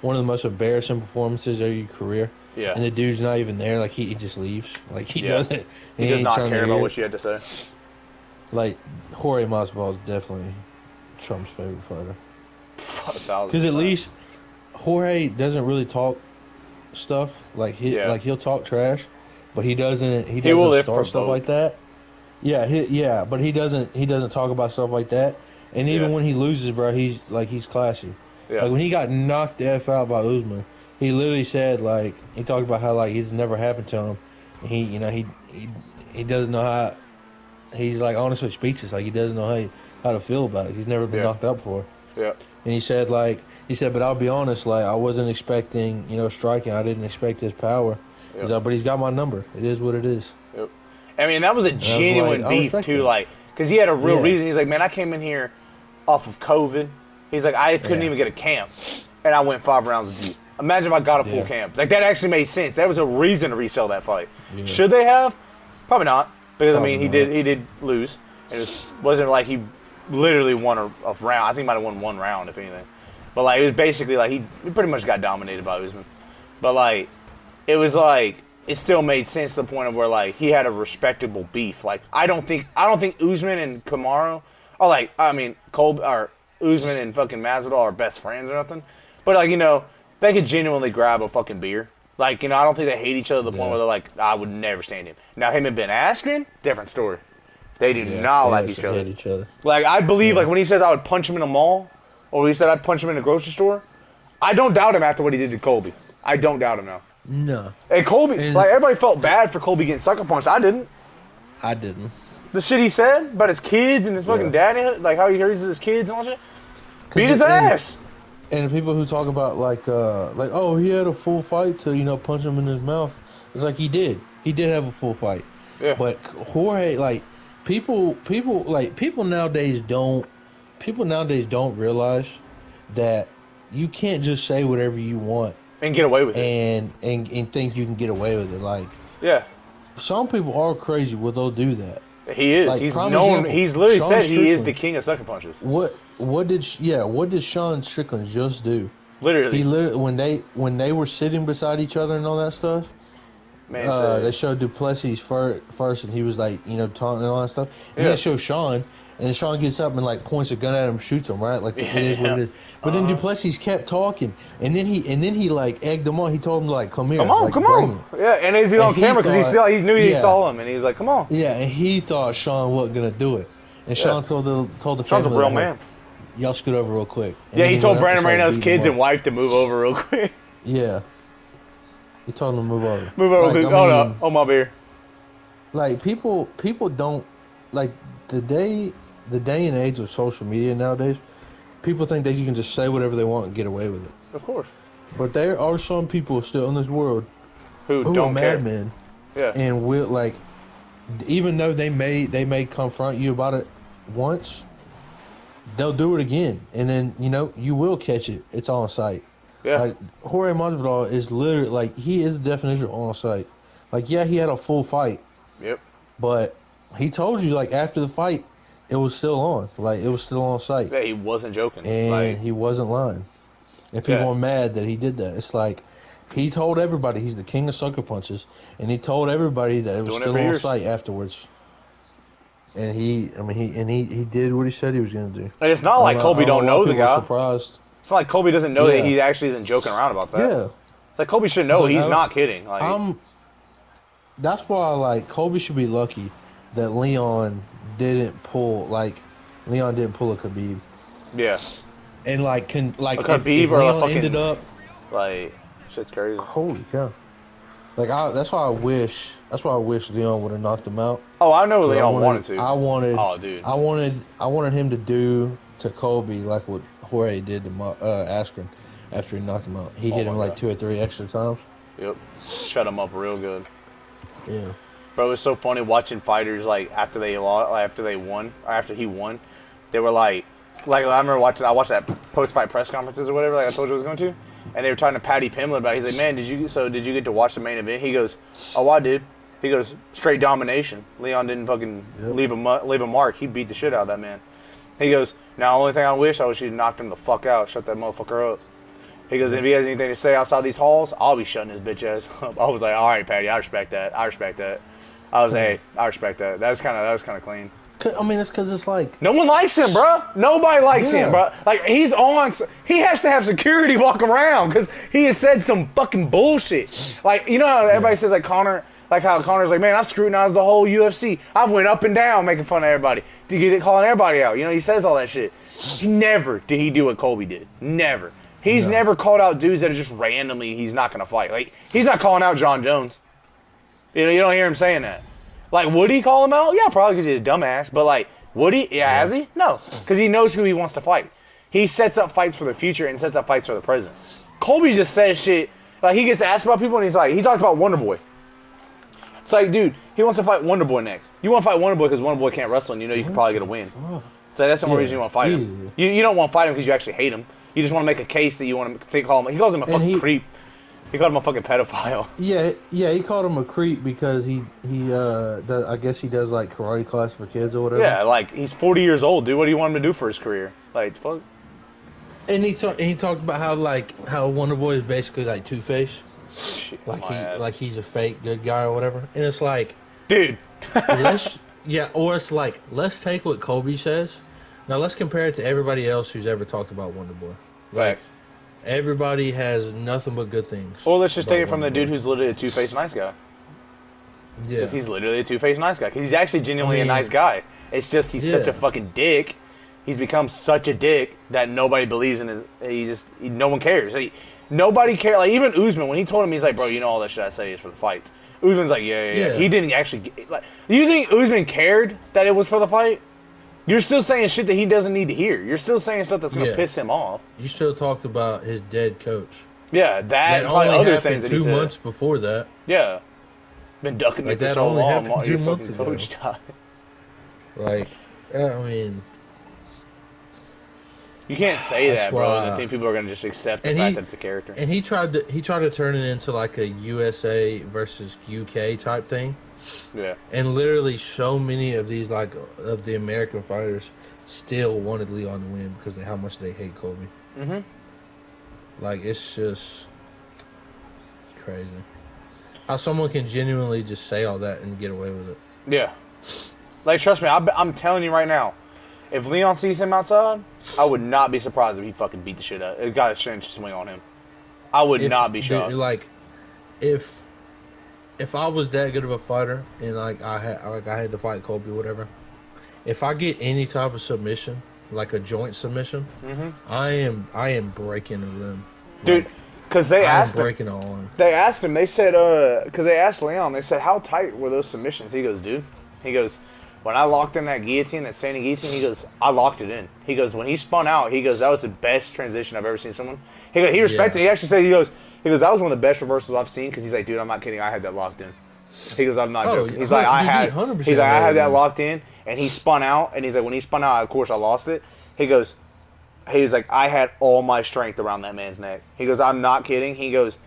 most embarrassing performances of your career. Yeah. And the dude's not even there. Like he just leaves. Like he doesn't. He does not care about what you had to say. Like Jorge Masvidal is definitely Trump's favorite fighter. Because at least Jorge doesn't really talk stuff. Like he'll talk trash, but he doesn't start stuff like that. Yeah, but he doesn't talk about stuff like that. And even when he loses, bro, he's classy. Yeah. Like when he got knocked the F out by Usman, he literally said he talked about how it's never happened to him. And he doesn't know how. He's like honestly speechless. Like he doesn't know how to feel about it. He's never been knocked out before. Yeah. And he said, but I'll be honest, I wasn't expecting, striking. I didn't expect his power. Yep. He's like, but he's got my number. It is what it is. Yep. I mean, that was a genuine beef, too, because he had a real reason. He's like, man, I came in here off of COVID. He's like, I couldn't even get a camp, and I went 5 rounds with you. Imagine if I got a full camp. Like, that actually made sense. That was a reason to resell that fight. Yeah. Should they have? Probably not, because, he did lose. It wasn't like he literally won a round. I think he might have won 1 round, if anything. But, it was basically, he pretty much got dominated by Usman. But, it was, it still made sense to the point of where, he had a respectable beef. I don't think Usman and Kamaru are, Colby, or Usman and fucking Masvidal are best friends or nothing. But, they could genuinely grab a fucking beer. I don't think they hate each other to the point where they're I would never stand him. Now, him and Ben Askren, different story. They do not like each other. Hate each other. I believe, when he says I would punch him in a mall, or he said I'd punch him in a grocery store, I don't doubt him after what he did to Colby. I don't doubt him now. No. And Colby, everybody felt bad for Colby getting sucker punched. I didn't. The shit he said about his kids and his fucking daddy, how he raises his kids and all that shit. Beat his ass. And people who talk about oh, he had a full fight to punch him in his mouth. It's like he did have a full fight. Yeah. But Jorge, people nowadays don't realize that you can't just say whatever you want and get away with it and think you can get away with it. Yeah. Some people are crazy where they'll do that. He is. He's known. He's literally said he is the king of sucker punches. What did Sean Strickland just do? Literally. He literally when they were sitting beside each other and all that stuff. Man, they showed Duplessis first, and he was taunting and all that stuff. And they show Sean, and Sean gets up and points a gun at him, shoots him, right? It is what it is. But then Duplessis kept talking, and then he egged him on. He told him come here, come on. Yeah, and he's on camera because he knew he saw him, and he was like, come on. Yeah, and he thought Sean wasn't gonna do it, and Sean told the family, Sean's a real man. Y'all scoot over real quick. And he told Brandon Moreno's kids and wife to move over real quick. Yeah. He told him to move over. Move over real quick. Hold up. Oh, my beer. People don't the day and age of social media nowadays. People think that you can just say whatever they want and get away with it. Of course. But there are some people still in this world who don't care. Madmen. Yeah. And will even though they may confront you about it once, they'll do it again, and then you will catch it. It's on site. Yeah. Like, Jorge Masvidal is literally, like, he is the definition of on site. Like, yeah, he had a full fight. Yep. But he told you, like, after the fight, it was still on. Like, it was still on site. Yeah, he wasn't joking. And like, he wasn't lying. And people are mad that he did that. It's like, he told everybody he's the king of sucker punches. And he told everybody that it was still on site afterwards. And he did what he said he was going to do. And it's not like Colby don't know the guy. Surprised. It's not like Colby doesn't know that he actually isn't joking around about that. Yeah. It's like Colby should know he's not kidding. Like, that's why, like, Colby should be lucky that Leon didn't pull a Khabib. Yeah. And, like, a Khabib if or Leon a fucking, ended up, like, shit's crazy. Holy cow. Like, that's why I wish Leon would have knocked him out. Oh, I know Leon wanted to. I wanted him to do to Colby like what Jorge did to Askren after he knocked him out. He hit him like 2 or 3 extra times. Yep. Shut him up real good. Yeah. Bro, it was so funny watching fighters, like, after he won, they were like I remember I watched that post-fight press conferences or whatever, like I told you I was going to, and they were talking to Paddy Pimblett about it. He's like, man, did you get to watch the main event? He goes, oh, I did. He goes, straight domination. Leon didn't fucking leave a mark. He beat the shit out of that man. He goes, now, the only thing I wish he'd knocked him the fuck out, shut that motherfucker up. He goes, if he has anything to say outside these halls, I'll be shutting his bitch ass up. I was like, all right, Paddy, I respect that. I respect that. I respect that. That was kind of clean. I mean, it's because it's like... No one likes him, bro. Nobody likes him, bro. Like, he has to have security walk around because he has said some fucking bullshit. Like, you know how everybody says, like, Conor... Like how Conor's like, man, I've scrutinized the whole UFC. I've went up and down making fun of everybody. Did you get calling everybody out? You know, he says all that shit. Never did he do what Colby did. Never. He's never called out dudes that are just randomly he's not going to fight. Like, he's not calling out John Jones. You know, you don't hear him saying that. Like, would he call him out? Yeah, probably because he's a dumbass. But, like, would he? Yeah, has he? No. Because he knows who he wants to fight. He sets up fights for the future and sets up fights for the present. Colby just says shit. Like, he gets asked about people and he's like, he talks about Wonder Boy. It's like, dude, he wants to fight Wonder Boy next. You want to fight Wonder Boy because Wonder Boy can't wrestle and you know you can probably get a win. So that's the only reason you want to fight him. You don't want to fight him because you actually hate him. You just want to make a case that you want to call him. He calls him a fucking creep. He called him a fucking pedophile. Yeah, he called him a creep because he I guess he does like karate class for kids or whatever. Yeah, like he's 40 years old, dude. What do you want him to do for his career? Like, fuck. And he talked about how Wonder Boy is basically like Two-Face. Like he's a fake good guy or whatever. And it's like, dude. let's take what Colby says. Now let's compare it to everybody else who's ever talked about Wonder Boy. Right. Everybody has nothing but good things. Or let's just take it from the dude who's literally a two-faced nice guy. Yeah. Because he's literally a two-faced nice guy. Because he's actually genuinely a nice guy. It's just he's such a fucking dick. He's become such a dick that nobody believes in his... no one cares. Nobody cares. Like, even Usman, when he told him, he's like, bro, you know all that shit I say is for the fights. Usman's like, yeah. He didn't actually... Like, you think Usman cared that it was for the fight? You're still saying shit that he doesn't need to hear. You're still saying stuff that's going to piss him off. You still talked about his dead coach. Yeah, that and probably other things that he said. 2 months before that. Yeah. Been ducking it for so long while your fucking coach died. Like, I mean... You can't say that, bro. I think people are going to just accept the fact that it's a character. And he tried to turn it into like a USA versus UK type thing. Yeah. And literally so many of these, like, of the American fighters still wanted Leon to win because of how much they hate Colby. Mm-hmm. Like, it's just crazy. How someone can genuinely just say all that and get away with it. Yeah. Like, trust me, I'm telling you right now, if Leon sees him outside, I would not be surprised if he fucking beat the shit out. It got a chance to swing on him. I would not be shocked. Like, if I was that good of a fighter and I had to fight Colby or whatever, if I get any type of submission, like a joint submission, I am breaking a limb, dude. Because they asked breaking a arm. They asked him. They said, because they asked Leon. They said, how tight were those submissions? He goes, dude. He goes, when I locked in that guillotine, that standing guillotine, he goes, I locked it in. He goes, when he spun out, he goes, that was the best transition I've ever seen someone. He goes, he respected. He actually said, he goes, that was one of the best reversals I've seen. Because he's like, dude, I'm not kidding. I had that locked in. He goes, I'm not joking. He's like, I had that locked in, and he spun out. And he's like, when he spun out, of course I lost it. He goes, he was like, I had all my strength around that man's neck. He goes, I'm not kidding. He goes,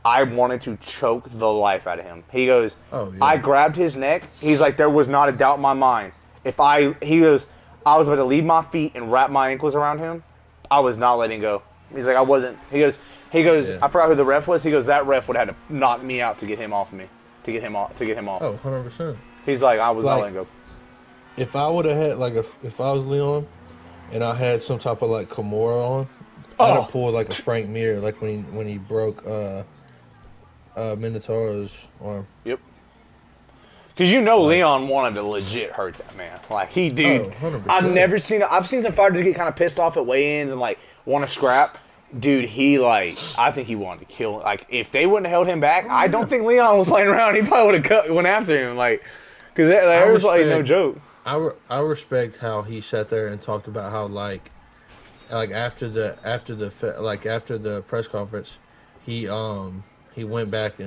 I wanted to choke the life out of him. He goes, I grabbed his neck. He's like, there was not a doubt in my mind. He goes, I was about to leave my feet and wrap my ankles around him. I was not letting go. He's like, I wasn't. He goes, I forgot who the ref was. He goes, that ref would have had to knock me out to get him off me, to get him off. Oh, 100%. He's like, I was not letting go. If I would have had, like, if I was Leon and I had some type of, like, Kimura on, I'd have pulled, like, a Frank Mir, like, when he broke Minotaur's arm. Yep. Because Leon wanted to legit hurt that man. Like, dude. 100%. I've seen some fighters get kind of pissed off at weigh-ins and, like, want to scrap. Dude, I think he wanted to kill him. Like, if they wouldn't have held him back, I don't think Leon was playing around. He probably would have went after him. Like, because there was, like, no joke. I respect how he sat there and talked about how, like after the press conference, he went back he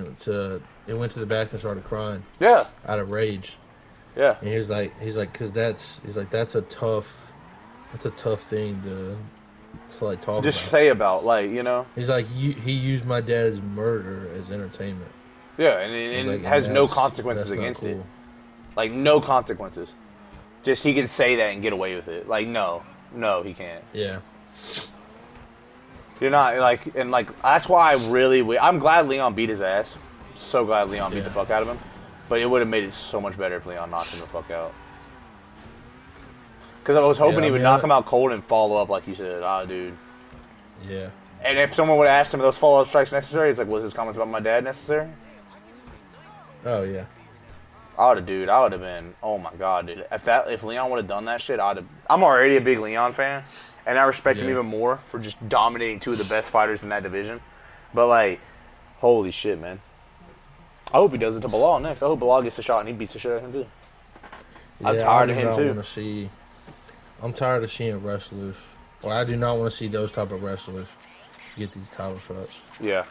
went to the back and started crying. Yeah. Out of rage. Yeah. And he's like, because that's a tough thing to like talk just about. Say about, like, you know. He's like, he used my dad's murder as entertainment. Yeah, and it has no consequences against it. Like, no consequences. Just he can say that and get away with it. Like, no, he can't. Yeah. You're not, like, and, like, that's why I'm glad Leon beat his ass. So glad Leon beat the fuck out of him. But it would have made it so much better if Leon knocked him the fuck out. Because I was hoping he would knock him out cold and follow up, like you said. Dude. Yeah. And if someone would have asked him, are those follow-up strikes necessary? It's like, was his comments about my dad necessary? Oh, yeah. I would have been, oh my god, dude. If Leon would have done that shit, I'm already a big Leon fan, and I respect him even more for just dominating two of the best fighters in that division. But, like, holy shit, man. I hope he does it to Bilal next. I hope Bilal gets a shot and he beats the shit out of him, too. Yeah, I'm tired of him, too. I'm tired of seeing wrestlers. Well, I do not want to see those type of wrestlers get these title shots. Yeah.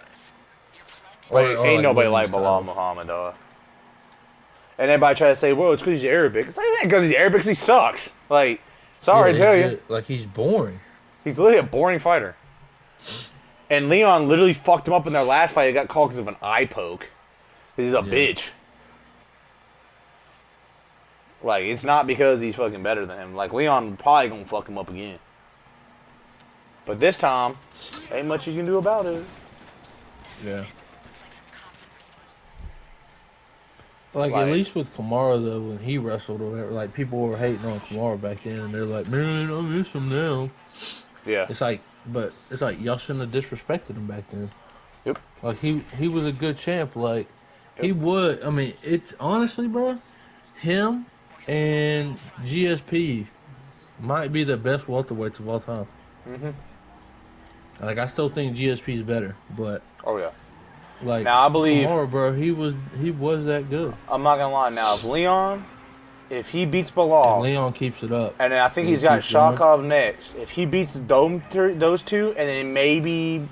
But ain't nobody like Bilal Muhammad, dog. And everybody try to say, well, it's because he's Arabic. It's like, it ain't because he's Arabic, because he sucks. Like, sorry to tell you. Like, he's boring. He's literally a boring fighter. And Leon literally fucked him up in their last fight. He got called because of an eye poke. He's a bitch. Like, it's not because he's fucking better than him. Like, Leon probably gonna fuck him up again. But this time, ain't much you can do about it. Yeah. Like, at least with Kimura, though, when he wrestled or whatever, like, people were hating on Kimura back then, and they're like, man, I miss him now. Yeah. It's like, y'all shouldn't have disrespected him back then. Yep. Like, he was a good champ. Like, he would. I mean, it's honestly, bro, him and GSP might be the best welterweights of all time. Mm-hmm. Like, I still think GSP is better, but... Oh, yeah. Like, now, I believe... Kimura, bro, he was that good. I'm not gonna lie. Now, if he beats Bilal... And Leon keeps it up. And then I think he's got Shakov next. If he beats those two, and then maybe...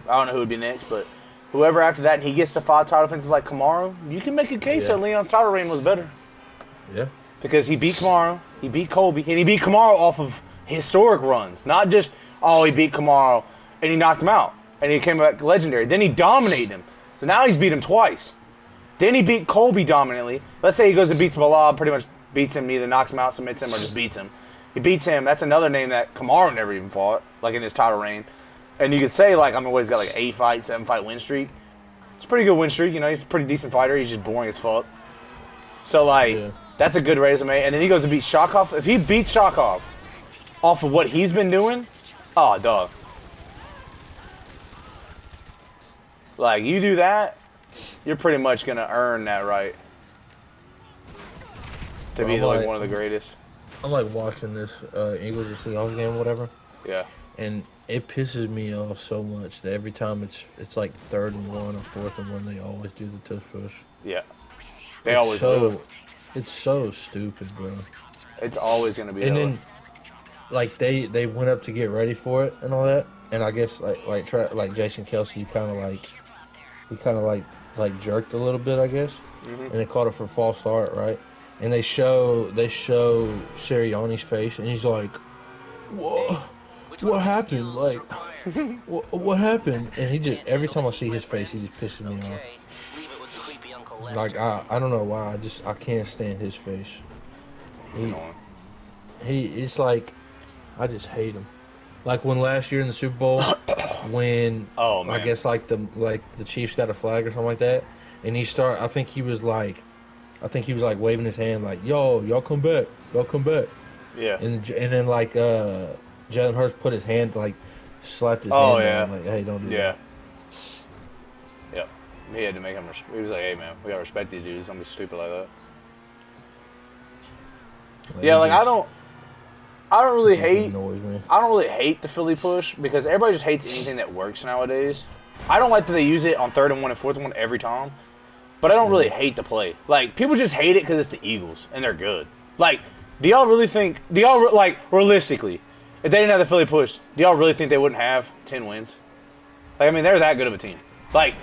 I don't know who would be next, but... Whoever after that, and he gets to 5 title defenses like Kamaru, you can make a case that Leon's title reign was better. Yeah. Because he beat Kamaru, he beat Colby, and he beat Kamaru off of historic runs. Not just, he beat Kamaru, and he knocked him out. And he came back legendary. Then he dominated him. So now he's beat him twice. Then he beat Colby dominantly. Let's say he goes and beats Bilal, pretty much beats him, either knocks him out, submits him, or just beats him. He beats him. That's another name that Kamaru never even fought, like in his title reign. And you could say, like, he's got like an 8-fight, 7-fight win streak. It's a pretty good win streak. You know, he's a pretty decent fighter. He's just boring as fuck. So, like, that's a good resume. And then he goes to beat Shakov. If he beats Shakov off of what he's been doing, dog. Like, you do that, you're pretty much going to earn that right to be, like, one of the greatest. I'm, like, watching this Eagles or Seahawks game or whatever. Yeah. And it pisses me off so much that every time it's like 3rd and 1 or 4th and 1, they always do the tush push. Yeah. They always do. It's so stupid, bro. It's always going to be And then, like, they went up to get ready for it and all that. And I guess, like Jason Kelsey kind of jerked a little bit, I guess. Mm-hmm. And they called it for false start, right? And they show Sirianni's face, and he's like, what happened? Like, what happened? And he just, every time I see his face, he just pisses me off. Like, I don't know why. I can't stand his face. It's like, I just hate him. Like when last year in the Super Bowl, when I guess like the Chiefs got a flag or something like that, and I think he was like waving his hand like, "Yo, y'all come back, Yeah. And then like Jalen Hurts put his hand like slapped his hand down, like, "Hey, don't do that." Yeah. He had to make him. He was like, "Hey man, we gotta respect these dudes. Don't be stupid like that." Yeah, like I don't really hate the Philly push because everybody just hates anything that works nowadays. I don't like that they use it on 3rd and 1 and 4th and 1 every time, but I don't really hate the play. Like people just hate it because it's the Eagles and they're good. Like, do y'all like realistically, if they didn't have the Philly push, do y'all really think they wouldn't have 10 wins? Like, I mean, they're that good of a team. Like,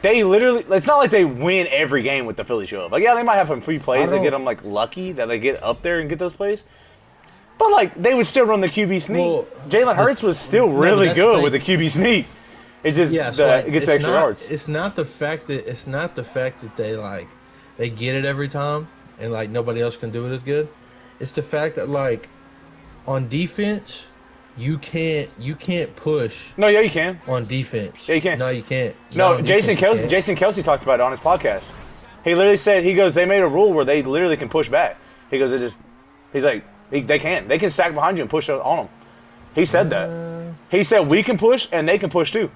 they literally, it's not like they win every game with the Philly show up. Like, yeah, they might have some free plays that get them like lucky that they get up there and get those plays. But, like, they would still run the QB sneak. Well, Jalen Hurts was still really good with the QB sneak. It's just it gets extra yards. It's not the fact that they get it every time and like nobody else can do it as good. It's the fact that like on defense you can't push. No, yeah, you can. On defense. Yeah, you can. No, you can't. No, Jason Kelce talked about it on his podcast. He literally said, they made a rule where they literally can push back. He goes, they can stack behind you and push on them. He said that. He said we can push and they can push too.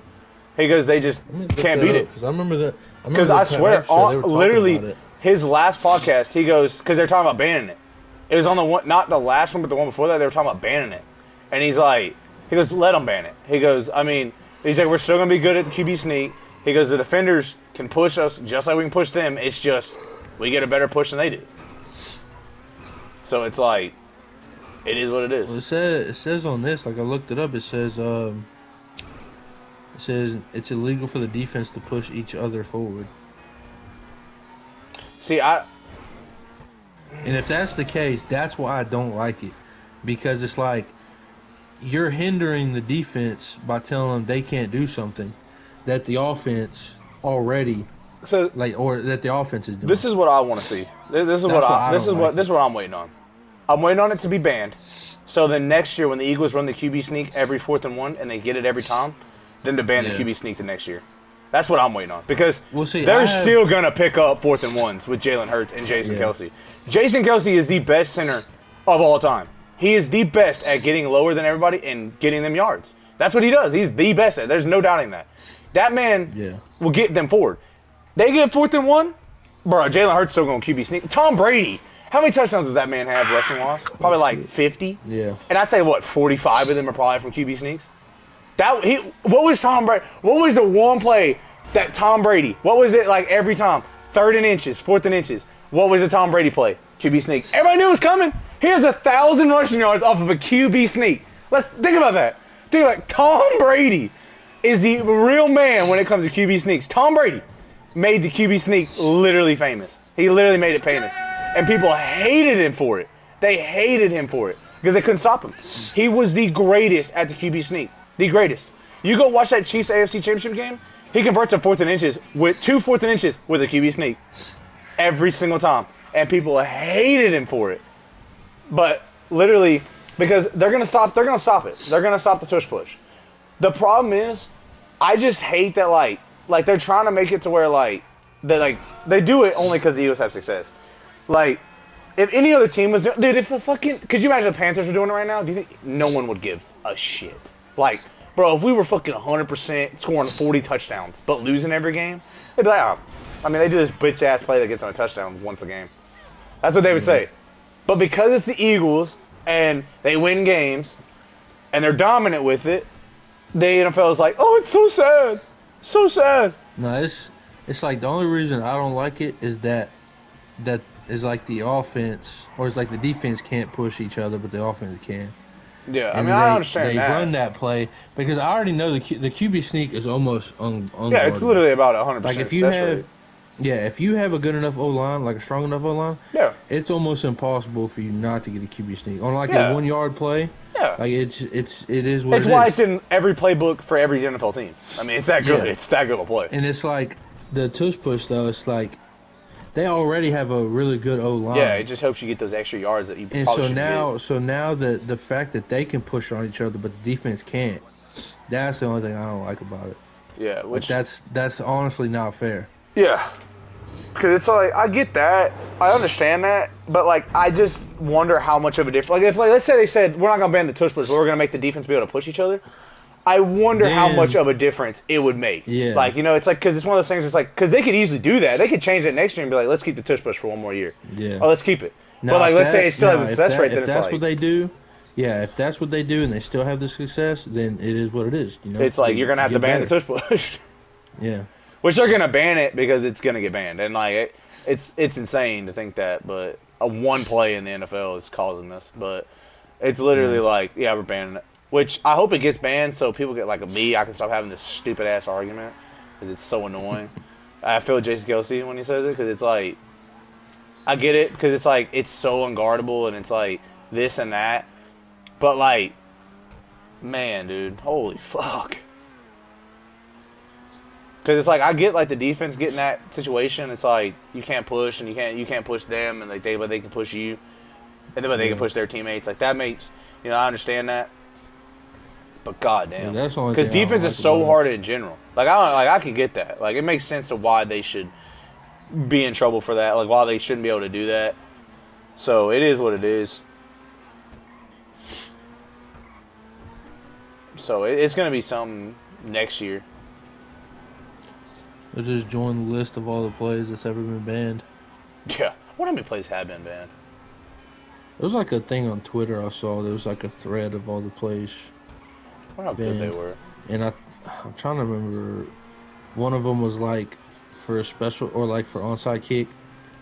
He goes, they just can't beat it. Because I remember that. Because I swear, literally, his last podcast, he goes, because they're talking about banning it. It was on the one, not the last one, but the one before that. They were talking about banning it, and he goes, let them ban it. He goes, he's like, we're still gonna be good at the QB sneak. He goes, the defenders can push us just like we can push them. It's just we get a better push than they do. So it's like, it is what it is. Well, it says on this, like I looked it up. It says it's illegal for the defense to push each other forward. See, and if that's the case, that's why I don't like it, because it's like you're hindering the defense by telling them they can't do something that the offense already or that the offense is doing. This is what I want to see. This is what I'm waiting on. I'm waiting on it to be banned. So then next year when the Eagles run the QB sneak every 4th and 1 and they get it every time, then to ban the QB sneak the next year. That's what I'm waiting on, because they're still going to pick up 4th and 1s with Jalen Hurts and Jason Kelce. Jason Kelce is the best center of all time. He is the best at getting lower than everybody and getting them yards. That's what he does. He's the best at it. There's no doubting that. That man will get them forward. They get 4th and 1, bro, Jalen Hurts still going QB sneak. Tom Brady, how many touchdowns does that man have rushing-wise? Probably like 50. Yeah. And I'd say, 45 of them are probably from QB sneaks? What was Tom Brady? What was the one play that Tom Brady? What was it like every time? 3rd and inches, 4th and inches. What was the Tom Brady play? QB sneak. Everybody knew it was coming. He has 1,000 rushing yards off of a QB sneak. Let's think about that. Think about it. Tom Brady is the real man when it comes to QB sneaks. Tom Brady made the QB sneak literally famous. He literally made it famous, and people hated him for it. They hated him for it because they couldn't stop him. He was the greatest at the QB sneak. The greatest. You go watch that Chiefs AFC Championship game, he converts a 4th and inches with 2 4th and inches with a QB sneak every single time. And people hated him for it. But literally, because they're gonna stop it. They're gonna stop the tush push. The problem is, I just hate that like they're trying to make it to where they do it only because the Eagles have success. Like, if any other team was doing, dude, could you imagine the Panthers were doing it right now? Do you think no one would give a shit? Like, bro, if we were fucking 100% scoring 40 touchdowns, but losing every game, they'd be like, they do this bitch-ass play that gets on a touchdown once a game. That's what they would say. But because it's the Eagles, and they win games, and they're dominant with it, the NFL is like, oh, it's so sad. So sad. No, it's like the only reason I don't like it is that is like the offense, or it's like the defense can't push each other, but the offense can. Yeah, I understand that. They run that play because I already know the QB sneak is almost unguardable. Yeah, it's literally about 100% like if you have a good enough O-line, like a strong enough O-line, it's almost impossible for you not to get a QB sneak. On like a 1 yard play, Yeah. Like it is what it's why it's in every playbook for every NFL team. I mean, it's that good. Yeah. It's that good of a play. And it's like the tush push though. It's like they already have a really good O line. Yeah, it just helps you get those extra yards that you and probably should get. So now the fact that they can push on each other, but the defense can't. That's the only thing I don't like about it. Yeah, which that's honestly not fair. Yeah. Because it's like, I get that. I understand that. But, like, I just wonder how much of a difference. Like, let's say they said, we're not going to ban the tush push, but we're going to make the defense be able to push each other. I wonder how much of a difference it would make. Yeah. Like, you know, it's like, because it's one of those things, it's like, because they could easily do that. They could change it next year and be like, let's keep the tush push for one more year. Yeah. Or let's keep it. Now, but, like, let's say it still has a success rate, then if it's that's like. What they do, yeah, if that's what they do and they still have the success, then it is what it is. You know, it's like, you're going to have to ban the tush push. Yeah. Which they're going to ban it because it's going to get banned. And, like, it's insane to think that, but a one play in the NFL is causing this. But it's literally like, yeah, we're banning it. Which I hope it gets banned so people get like me. I can stop having this stupid ass argument because it's so annoying. I feel Jason Kelce when he says it because it's like, I get it because it's like it's so unguardable and it's like this and that. But like, man, dude, holy fuck. Because it's like I get like the defense getting that situation. It's like you can't push and you can't push them and like but they can push you, and then but they can push their teammates. Like that makes I understand that. But goddamn, because defense is so hard in general. Like I can get that. Like it makes sense of why they should be in trouble for that. Like why they shouldn't be able to do that. So it is what it is. So it's gonna be something next year. They just join the list of all the plays that's ever been banned. Yeah, I wonder how many plays have been banned. There was like a thing on Twitter I saw. There was like a thread of all the plays. I wonder how good they were. And I'm trying to remember. One of them was like for a special or like for onside kick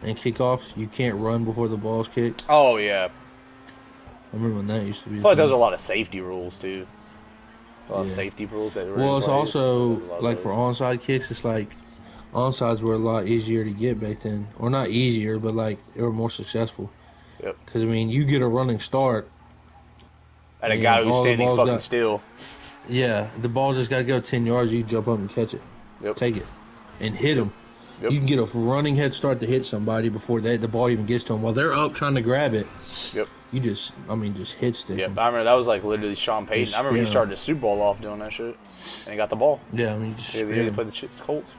and kickoffs. You can't run before the ball's kicked. Oh yeah. I remember when that used to be. I feel like those are a lot of safety rules too. A lot of safety rules that were. Well, it's also like for onside kicks. It's like onsides were a lot easier to get back then, or not easier, but like they were more successful. Yep. Because I mean, you get a running start. And a guy who's standing fucking still. Yeah, the ball just got to go 10 yards. You jump up and catch it. Yep. Take it. And hit them. Yep. You can get a running head start to hit somebody before the ball even gets to them. While they're up trying to grab it, yep. You just hit stick. Yep, I remember that was like literally Sean Payton. I remember he started the Super Bowl off doing that shit. And he got the ball. Yeah, I mean, he played the Colts.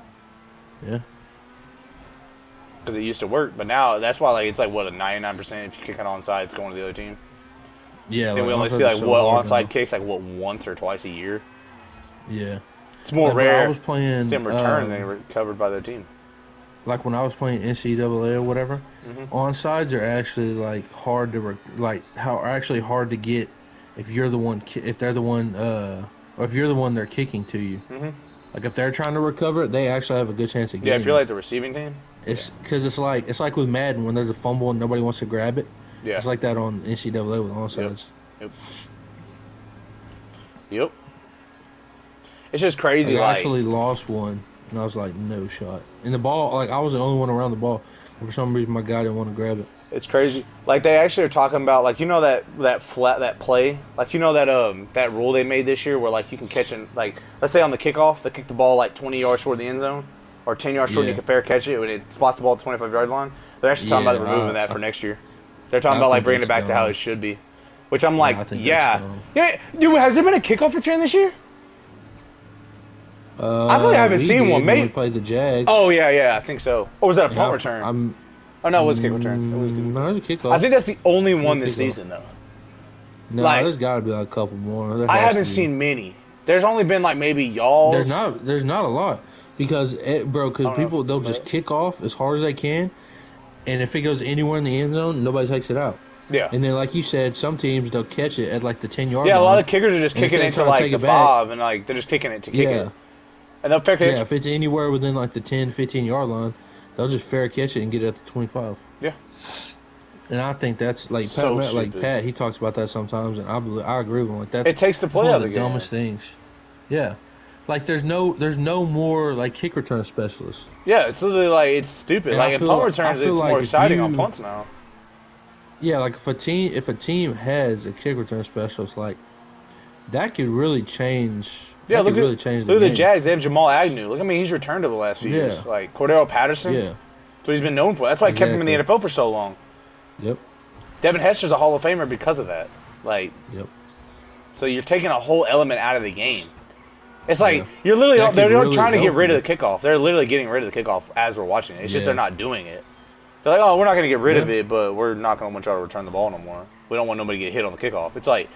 Yeah. Because it used to work. But now, that's why it's like, what, a 99% if you kick it onside, it's going to the other team. Yeah, then we only see like onside kicks once or twice a year. Yeah, it's more rare. I was playing them return than recovered by their team. Like when I was playing NCAA or whatever, onsides are actually like hard to actually hard to get if you're the one if they're the one or if you're the one they're kicking to you. Mm-hmm. Like if they're trying to recover it, they actually have a good chance of getting it. Yeah, if you're like the receiving team. It's because it's like with Madden when there's a fumble and nobody wants to grab it. Yeah. It's like that on NCAA with onsides. Yep. It's just crazy. I actually lost one, and I was like, no shot. And the ball, like I was the only one around the ball. For some reason, my guy didn't want to grab it. It's crazy. Like they actually are talking about, like that play, like that rule they made this year where like you can catch and like let's say on the kickoff they kick the ball like 20 yards short of the end zone or 10 yards short, and you can fair catch it when it spots the ball at the 25-yard line. They're actually talking about removing that for next year. They're talking about like bringing it back to how it should be, which I'm like, yeah. Dude, has there been a kickoff return this year? I feel like I haven't seen one. Maybe we played the Jags. Oh yeah, I think so. Or was that a punt return? Oh no, it was a kick return. It was a kickoff. I think that's the only one this season though. No, there's got to be like a couple more. I haven't seen many. There's only been like maybe y'all. There's not a lot because people they'll just kick off as hard as they can. And if it goes anywhere in the end zone, nobody takes it out. Yeah. And then, like you said, some teams, they'll catch it at, like, the 10-yard line. Yeah, a lot of kickers are just kicking into, like, the 5, and, like, they're just kicking it to kick it. And they'll fair catch it. Yeah, if it's anywhere within, like, the 10, 15-yard line, they'll just fair catch it and get it at the 25. Yeah. And I think that's, like, Pat, he talks about that sometimes, and I agree with him. Like, it takes the play out of the game. One of the dumbest things. Yeah. Like, there's no more, like, kick return specialists. Yeah, it's literally, like, it's stupid. And like, in punt returns, it's more exciting on punts now. Yeah, like if a team has a kick return specialist, like that could really change. Yeah, look really at change the Jags. They have Jamal Agnew. Look, I mean, he's returned over the last few years. Like Cordero Patterson. Yeah, that's what he's been known for. That's why I kept him in the NFL for so long. Yep. Devin Hester's a Hall of Famer because of that. Like. Yep. So you're taking a whole element out of the game. It's like you're literally they're really trying to get rid of the kickoff. They're literally getting rid of the kickoff as we're watching it. It's just they're not doing it. They're like, oh, we're not going to get rid of it, but we're not going to want y'all to return the ball no more. We don't want nobody to get hit on the kickoff. It's like,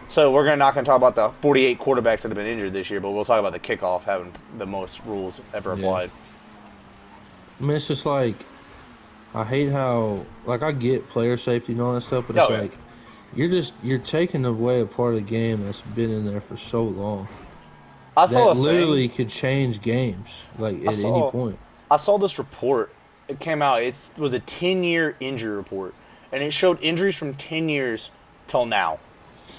so we're not going to talk about the 48 quarterbacks that have been injured this year, but we'll talk about the kickoff having the most rules ever applied. I mean, it's just like, I hate how, like, I get player safety and all that stuff, but it's like, you're taking away a part of the game that's been in there for so long. That literally could change games, like, at any point. I saw this report. It came out. It was a 10-year injury report, and it showed injuries from 10 years till now.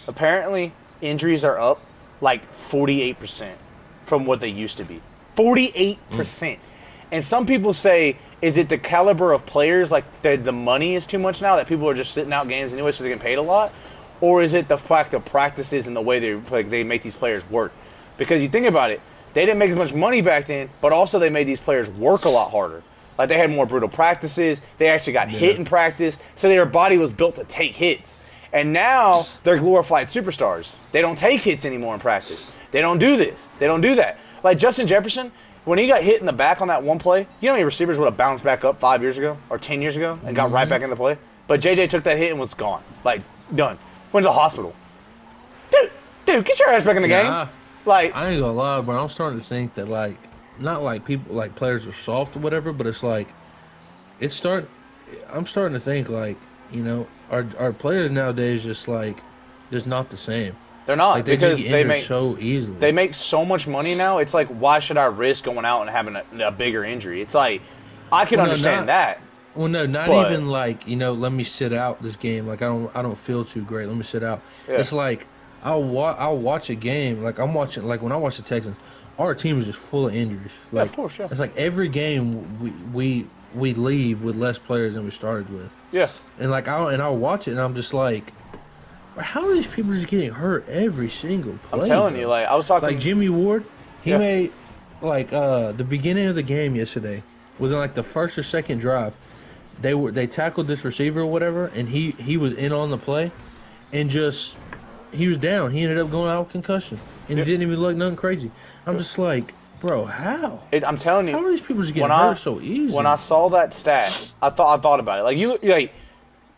Apparently, injuries are up like 48% from what they used to be. 48%. And some people say, is it the caliber of players, like the money is too much now, that people are just sitting out games anyway so they get paid a lot? Or is it the fact of practices and the way they make these players work? Because you think about it, they didn't make as much money back then, but also they made these players work a lot harder. Like, they had more brutal practices. They actually got hit in practice. So their body was built to take hits. And now they're glorified superstars. They don't take hits anymore in practice. They don't do this. They don't do that. Like Justin Jefferson, when he got hit in the back on that one play, you know how many receivers would have bounced back up 5 years ago or 10 years ago and got right back in the play? But JJ took that hit and was gone. Like, done. Went to the hospital. Dude, get your ass back in the game. Like, I ain't gonna lie, but I'm starting to think that, like, not like people, like players are soft or whatever, but it's like, I'm starting to think, like, you know, our players nowadays just not the same. They're not, like, because they make so easily. They make so much money now. It's like, why should I risk going out and having a bigger injury? It's like, I can understand that. Well, no, not even like, you know, let me sit out this game. Like, I don't feel too great. Let me sit out. Yeah. It's like, I'll watch a game. Like, I'm watching, like, when I watch the Texans, our team is just full of injuries. Like, of course, yeah. It's like every game we leave with less players than we started with. Yeah. And like I'll watch it and I'm just like, how are these people just getting hurt every single play? I'm telling you, like, I was talking, like Jimmy Ward, he made like the beginning of the game yesterday, within like the first or second drive, they tackled this receiver or whatever, and he was in on the play, and just he was down. He ended up going out with concussion, and he didn't even look nothing crazy. I'm just like, bro, how? I'm telling you, how are these people just getting hurt so easy? When I saw that stat, I thought about it. Like, you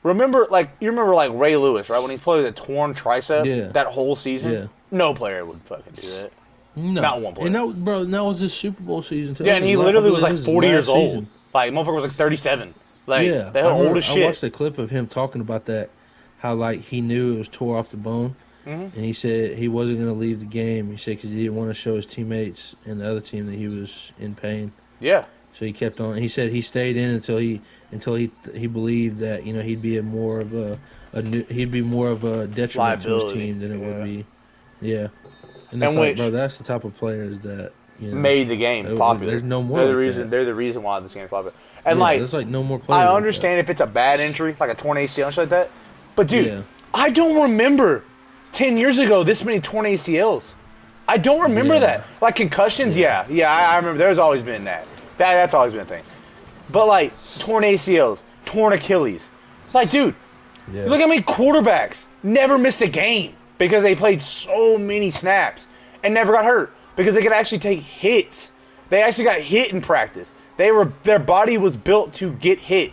remember Ray Lewis, right? When he played with a torn tricep that whole season? Yeah. No player would fucking do that. No. Not one player. And that was his Super Bowl season too. Yeah, and he literally was like 40 years old. Like, motherfucker was like 37. Like, they were old as shit. I watched a clip of him talking about that, how like he knew it was tore off the bone. Mm-hmm. And he said he wasn't going to leave the game. He said because he didn't want to show his teammates and the other team that he was in pain. Yeah. So he kept on. He said he stayed in until he believed that, you know, he'd be more of a detriment to his team than it would be. Yeah. And it's like, bro, that's the type of players that, you know, made the game popular. There's no more. They're the reason why this game's popular. And there's like no more players. I understand if it's a bad injury, like a torn ACL and shit like that. But dude, I don't remember 10 years ago this many torn ACLs. I don't remember that. Like concussions, I remember. There's always been that. That's always been a thing. But like torn ACLs, torn Achilles. Like, dude, look how many quarterbacks never missed a game because they played so many snaps and never got hurt because they could actually take hits. They actually got hit in practice. Their body was built to get hit.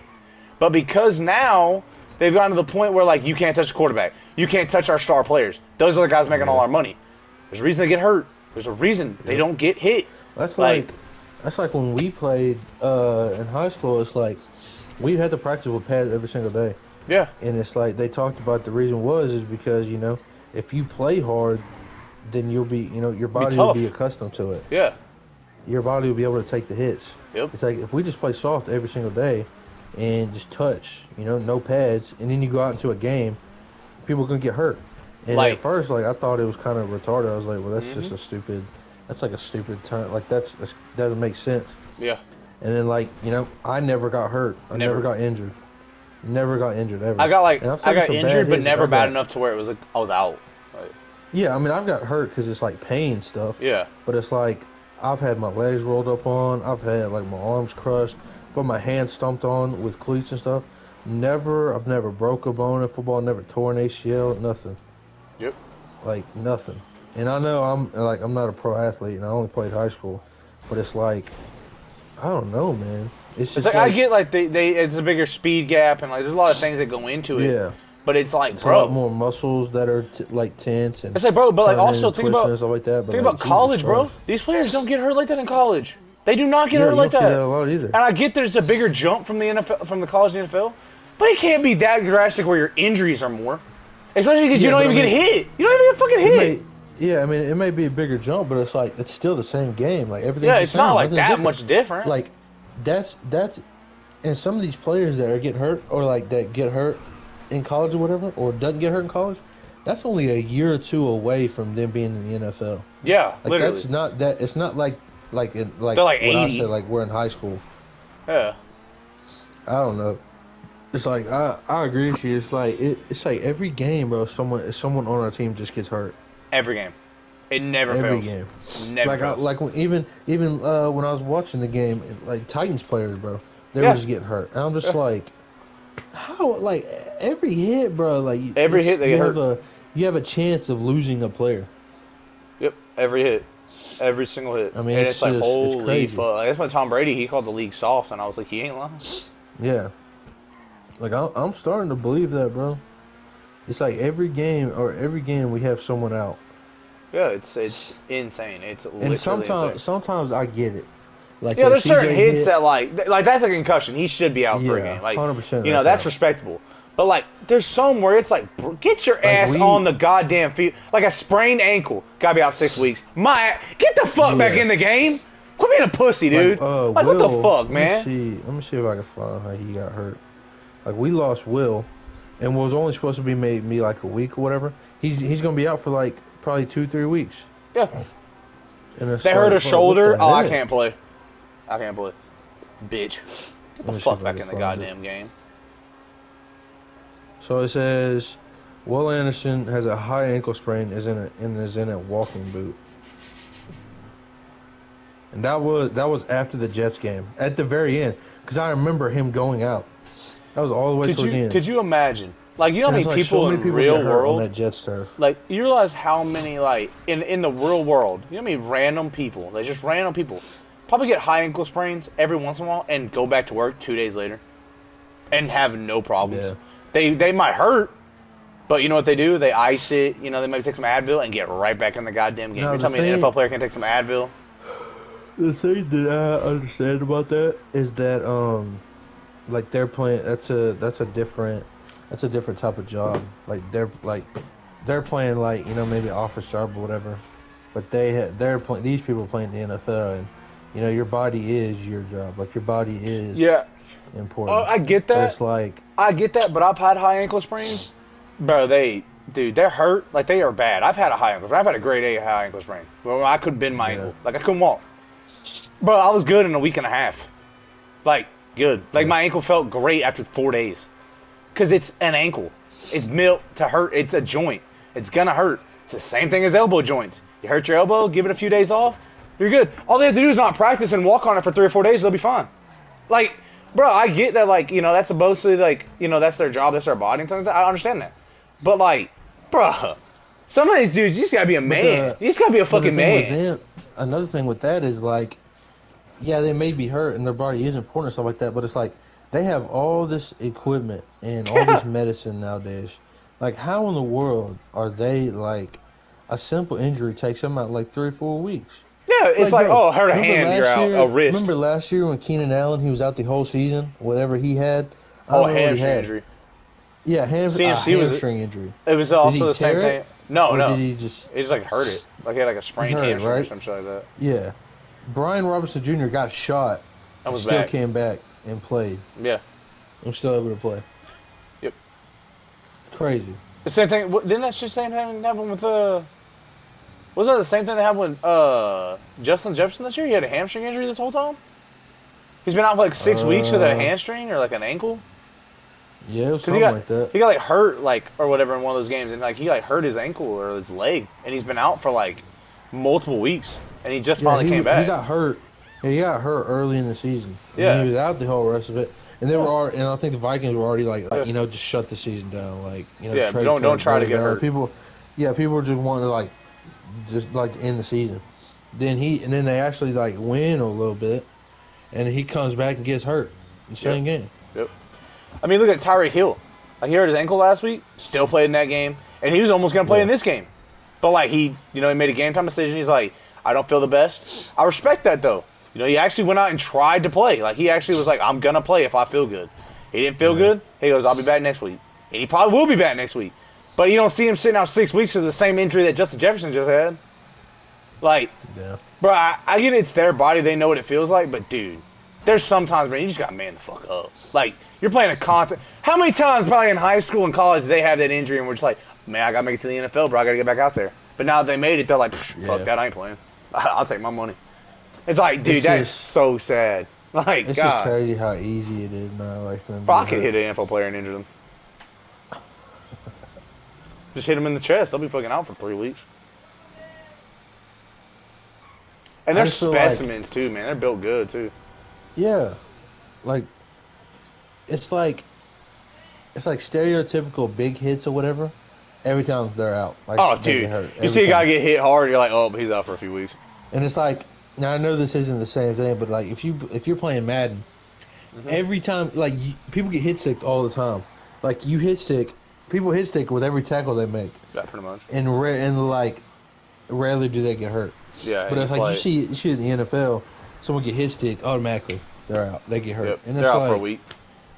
But because now they've gotten to the point where, like, you can't touch the quarterback. You can't touch our star players. Those are the guys making all our money. There's a reason they get hurt. There's a reason they don't get hit. That's like when we played in high school. It's like we had to practice with pads every single day. Yeah. And it's like they talked about the reason is because, you know, if you play hard, then you'll be, you know, your body will be accustomed to it. Yeah. Your body will be able to take the hits. Yep. It's like if we just play soft every single day and just touch, you know, no pads, and then you go out into a game, people are going to get hurt. And like, at first, like, I thought it was kind of retarded. I was like, well, that's just that's like a stupid turn. Like, that doesn't make sense. Yeah. And then, like, you know, I never got hurt. I never got injured. Never got injured ever. I got injured, but never bad enough to where it was like I was out. Like, yeah, I mean, I've got hurt because it's like pain stuff. Yeah. But it's like I've had my legs rolled up on. I've had like my arms crushed, but my hands stomped on with cleats and stuff. I've never broke a bone in football. Never tore an ACL. Nothing. Yep. Like nothing. And I know I'm not a pro athlete, and I only played high school, but it's like I don't know, man. It's just like I get like they it's a bigger speed gap, and like there's a lot of things that go into it. Yeah. But it's like, it's bro, a lot more muscles that are like tense and it's like, bro, but like also think about stuff like that. But think like, about college, bro. Christ. These players don't get hurt like that in college. They do not get hurt like you don't that. see that a lot either. And I get there's a bigger jump from the NFL, from the college to the NFL, but it can't be that drastic where your injuries are more, especially because you don't even get hit. You don't even get fucking hit. Yeah, I mean, it may be a bigger jump, but it's like it's still the same game. Like everything's yeah, it's not like that much different. Like that's and some of these players that are getting hurt or like that get hurt in college or whatever, or doesn't get hurt in college, that's only a year or two away from them being in the NFL. Yeah, like literally. That's not that. It's not like in like they're like when 80. I said like we're in high school. Yeah. I don't know. It's like I agree with you. It's like every game, bro. Someone on our team just gets hurt. Every game. It never fails. Every game. Never fails. Like even when I was watching the game, like Titans players, bro, they were just getting hurt, and I'm just like, how? Like every hit, bro. Like every hit they get hurt. You have a chance of losing a player. Yep, every hit, every single hit. I mean, and it's like just, holy fuck. Like, that's when Tom Brady he called the league soft, and I was like, he ain't lying. Yeah. Like I'm starting to believe that, bro. It's like every game we have someone out. Yeah, it's insane. It's literally and insane. sometimes I get it. Like yeah, there's CJ certain hits that like that's a concussion. He should be out for a game. Like 100%. You know that's respectable. But like, there's some where it's like, bro, get your ass on the goddamn field. Like a sprained ankle, gotta be out 6 weeks. Get the fuck back in the game. Quit being a pussy, dude. Like what the fuck, man? Let me see if I can find how he got hurt. Like we lost Will, and was only supposed to be maybe like a week or whatever. He's gonna be out for like probably 2-3 weeks. Yeah. And they hurt a shoulder. Oh, I can't play. Bitch. Get the fuck back in the goddamn game. So it says, Will Anderson has a high ankle sprain and is in a walking boot. And that was after the Jets game, at the very end, because I remember him going out. That was all the way to the end. Could you imagine? Like, you know how many people in the real world on that Jets turf. Like, you realize how many, like, in the real world, you know how many random people, they just random people, probably get high ankle sprains every once in a while and go back to work 2 days later and have no problems. Yeah. They might hurt, but you know what they do? They ice it. You know, they might take some Advil and get right back in the goddamn game. You're telling me an NFL player can take some Advil? The thing that I understand about that is that like they're playing. That's a different type of job. Like they're playing like, you know, maybe office job or whatever, but they're playing. These people are playing the NFL, and you know your body is your job. Like your body is important. Oh, I get that. But it's like I get that, but I've had high ankle sprains, bro. They're hurt. Like they are bad. I've had a high ankle sprain. I've had a grade A high ankle sprain. Well, I couldn't bend my ankle. Like I couldn't walk. Bro, I was good in a week and a half. Like good. Like my ankle felt great after 4 days. Because it's an ankle. It's built to hurt. It's a joint. It's going to hurt. It's the same thing as elbow joints. You hurt your elbow, give it a few days off, you're good. All they have to do is not practice and walk on it for 3 or 4 days, they'll be fine. Like, bro, I get that, like, you know, that's mostly, like, you know, that's their job, that's their body, and things like that. I understand that. But, like, bro, some of these dudes, you just got to be a man. You just got to be a fucking man. Another thing with that is, like, yeah, they may be hurt and their body is important and stuff like that, but it's like, they have all this equipment and all this medicine nowadays. Like, how in the world are they, like, a simple injury takes them out, like, 3 or 4 weeks? Yeah, it's like, bro, hurt a hand, you're out, a wrist. Remember last year when Keenan Allen, he was out the whole season, whatever he had? Hamstring injury. Yeah, hamstring injury. It was also the same thing. No. Did he just like, hurt it. Like, he had, like, a sprained hamstring or something like that. Yeah. Brian Robinson Jr. got shot and still came back and played. Yeah. I'm still able to play. Yep. Crazy. The same thing. Didn't that shit happen with wasn't that the same thing that happened with Justin Jefferson this year? He had a hamstring injury this whole time. He's been out for like 6 weeks with a hamstring or like an ankle. Yeah, it was something like that. He got like hurt or whatever in one of those games, and like he like hurt his ankle or his leg, and he's been out for like multiple weeks, and he just finally came back. He got hurt. Yeah, he got hurt early in the season. And he was out the whole rest of it. And and I think the Vikings were already like just shut the season down. Like, don't try to get hurt. People were just wanting to end the season. Then they actually like win a little bit, and he comes back and gets hurt in the same game. Yep. I mean, look at Tyreek Hill. Like, he hurt his ankle last week, still played in that game, and he was almost going to play in this game. But like he made a game time decision. He's like, I don't feel the best. I respect that though. He actually went out and tried to play. Like, he actually was like, I'm going to play if I feel good. He didn't feel good. He goes, I'll be back next week. And he probably will be back next week. But you don't see him sitting out 6 weeks for the same injury that Justin Jefferson just had. Like, bro, I get it's their body. They know what it feels like. But, dude, there's sometimes, man, you just got to man the fuck up. Like, you're playing a content. How many times probably in high school and college did they have that injury and we're just like, man, I got to make it to the NFL, bro. I got to get back out there. But now that they made it, they're like, fuck that. I ain't playing. I'll take my money. It's like, dude, that's so sad. Like, it's God. Just crazy how easy it is now. Like, bro, I could hit an NFL player and injure them. Just hit them in the chest. They'll be fucking out for 3 weeks. And they're specimens, too, man. They're built good, too. Yeah. Like, it's like stereotypical big hits or whatever. Every time they're out. Like, dude. You see a guy get hit hard, you're like, oh, but he's out for a few weeks. And it's like, now I know this isn't the same thing, but like if you're playing Madden, every time people get hit stick all the time. Like people hit stick with every tackle they make. Yeah, pretty much. And rarely do they get hurt. Yeah, but it's like you see in the NFL, someone get hit stick automatically they're out. They get hurt. Yep, and they're out for a week.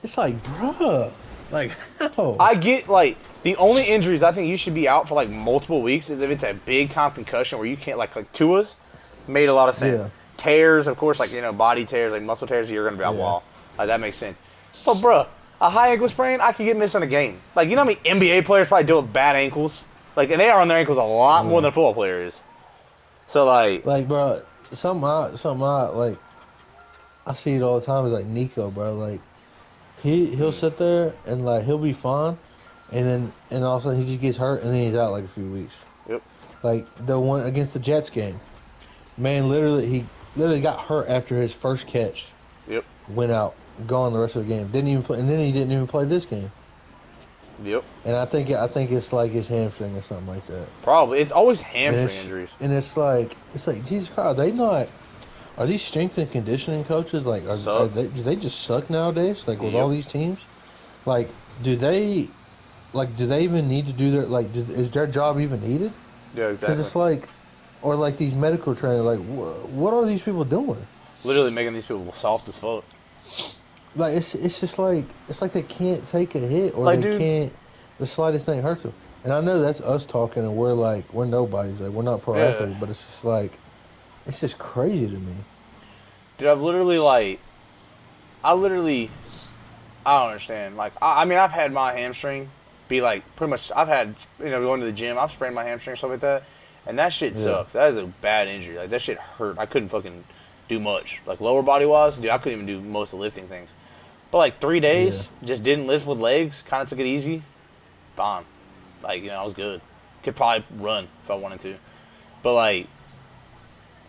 It's like, bruh, like how? I get like the only injuries I think you should be out for like multiple weeks is if it's a big time concussion where you can't like Tua's. Made a lot of sense. Yeah. Tears, of course, like, body tears, like muscle tears, you're going to be out wall. Like, that makes sense. But, bruh, a high ankle sprain, I could get missed in a game. Like, you know how many NBA players probably deal with bad ankles? Like, and they are on their ankles a lot more than a football player is. So, like... Like, bro, something odd, like, I see it all the time is, like, Nico, bro. Like, he'll sit there and, like, he'll be fine, and all of a sudden he just gets hurt, and then he's out, like, a few weeks. Yep. Like, the one against the Jets game. Man, he literally got hurt after his first catch. Yep. Went out, gone the rest of the game. Didn't even play, and then he didn't even play this game. Yep. And I think it's like his hamstring or something like that. Probably, it's always hamstring injuries. And it's like Jesus Christ, are these strength and conditioning coaches like do they just suck nowadays? Like with all these teams, like do they even need to do their is their job even needed? Yeah, exactly. Because it's like. Or like these medical trainers, like what are these people doing? Literally making these people soft as fuck. Like it's just like they can't take a hit or like, they can't. The slightest thing hurts them. And I know that's us talking, and we're nobodies. Like we're not pro athletes, but it's just like it's just crazy to me. Dude, I don't understand. Like I mean, I've had my hamstring be like pretty much. I've had going to the gym. I've sprained my hamstring and stuff like that. And that shit sucks. That is a bad injury. Like, that shit hurt. I couldn't fucking do much. Like, lower body-wise, dude, I couldn't even do most of the lifting things. But, like, 3 days, just didn't lift with legs, kind of took it easy. Fine. Like, I was good. Could probably run if I wanted to. But, like,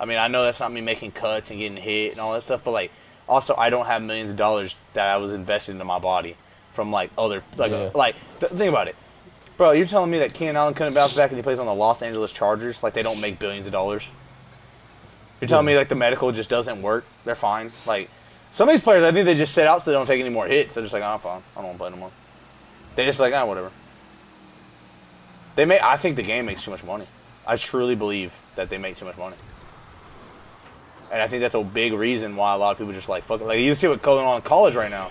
I mean, I know that's not me making cuts and getting hit and all that stuff, but, like, also, I don't have millions of dollars that I was invested into my body from, like, other, think about it. Bro, you're telling me that Keenan Allen couldn't bounce back and he plays on the Los Angeles Chargers? Like, they don't make billions of dollars? You're telling me, like, the medical just doesn't work? They're fine? Like, some of these players, I think they just sit out so they don't take any more hits. They're just like, I'm fine. I don't want to play no more. They just like, whatever. I think the game makes too much money. I truly believe that they make too much money. And I think that's a big reason why a lot of people just like, fuck it. Like, you see what's going on in college right now.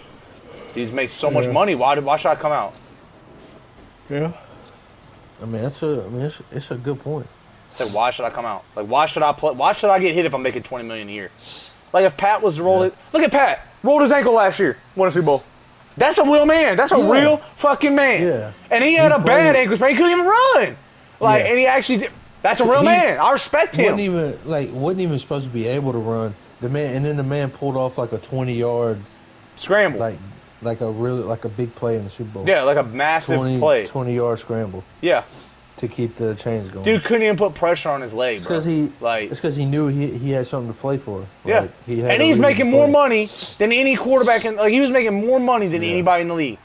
These make so much money. Why should I come out? Yeah. I mean, it's a good point. It's like, why should I come out? Like, why should I play? Why should I get hit if I'm making $20 million a year? Like, if Pat was rolling, look at Pat, rolled his ankle last year, won a Super Bowl. That's a real man. That's a real fucking man. Yeah. And he had a bad ankle sprain. He couldn't even run. Like, and he actually did. That's a real man. I respect him. Wasn't even supposed to be able to run. The man pulled off like a 20-yard scramble. Like, like a big play in the Super Bowl. Yeah, like a massive play. 20-yard scramble. Yeah. To keep the chains going. Dude couldn't even put pressure on his leg, bro. It's because he knew he had something to play for. Yeah. Like, and he's making more money than any quarterback he was making more money than anybody in the league.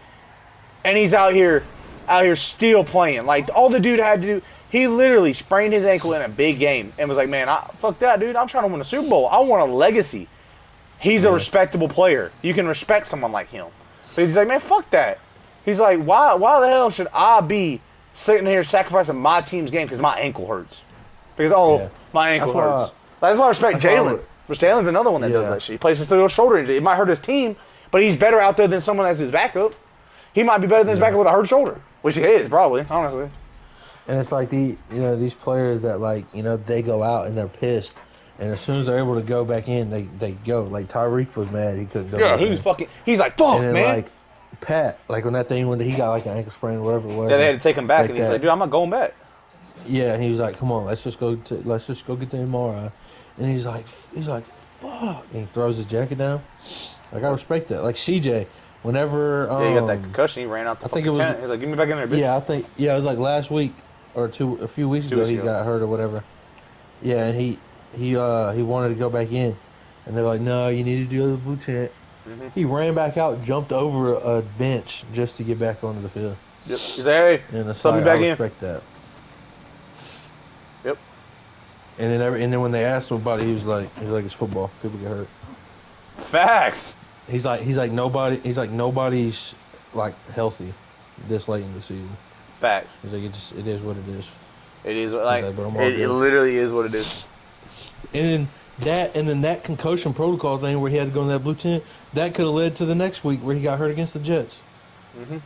And he's out here still playing. Like, all the dude had to do, he literally sprained his ankle in a big game and was like, man, fuck that, dude. I'm trying to win a Super Bowl. I want a legacy. He's a respectable player. You can respect someone like him. But he's like, man, fuck that. He's like, why the hell should I be sitting here sacrificing my team's game because my ankle hurts? Because, my ankle hurts. That's why I respect Jalen. But Jalen's another one that does that shit. He plays his through a shoulder injury. It might hurt his team, but he's better out there than someone that's his backup. He might be better than his backup with a hurt shoulder, which he is, probably, honestly. And it's like these players that, like, they go out and they're pissed. And as soon as they're able to go back in, they go. Like, Tyreek was mad he couldn't go back in. He's like, fuck, and then, man. Like, Pat, like, when that thing, when he got, like, an ankle sprain or whatever it was. Yeah, they had to take him back, and he's like, dude, I'm not going back. Yeah, and he was like, come on, let's just go get the MRI. And he's like, fuck. And he throws his jacket down. Like, I respect that. Like, CJ, whenever... he got that concussion, he ran out the fucking tent. He's like, give me back in there, bitch. Yeah, it was like last week or a few weeks ago he got hurt or whatever. Yeah, and he wanted to go back in. And they're like, no, you need to do the blue tent. Mm-hmm. He ran back out, jumped over a bench just to get back onto the field. Yep. He's like, hey, and me back in. I respect that. Yep. And then when they asked him about it, he was like, it's football. People get hurt. Facts. He's like nobody's like healthy this late in the season. Facts. He's like, it is what it is. It is like it literally is what it is. And then that concussion protocol thing where he had to go in that blue tent, that could have led to the next week where he got hurt against the Jets. Mm-hmm.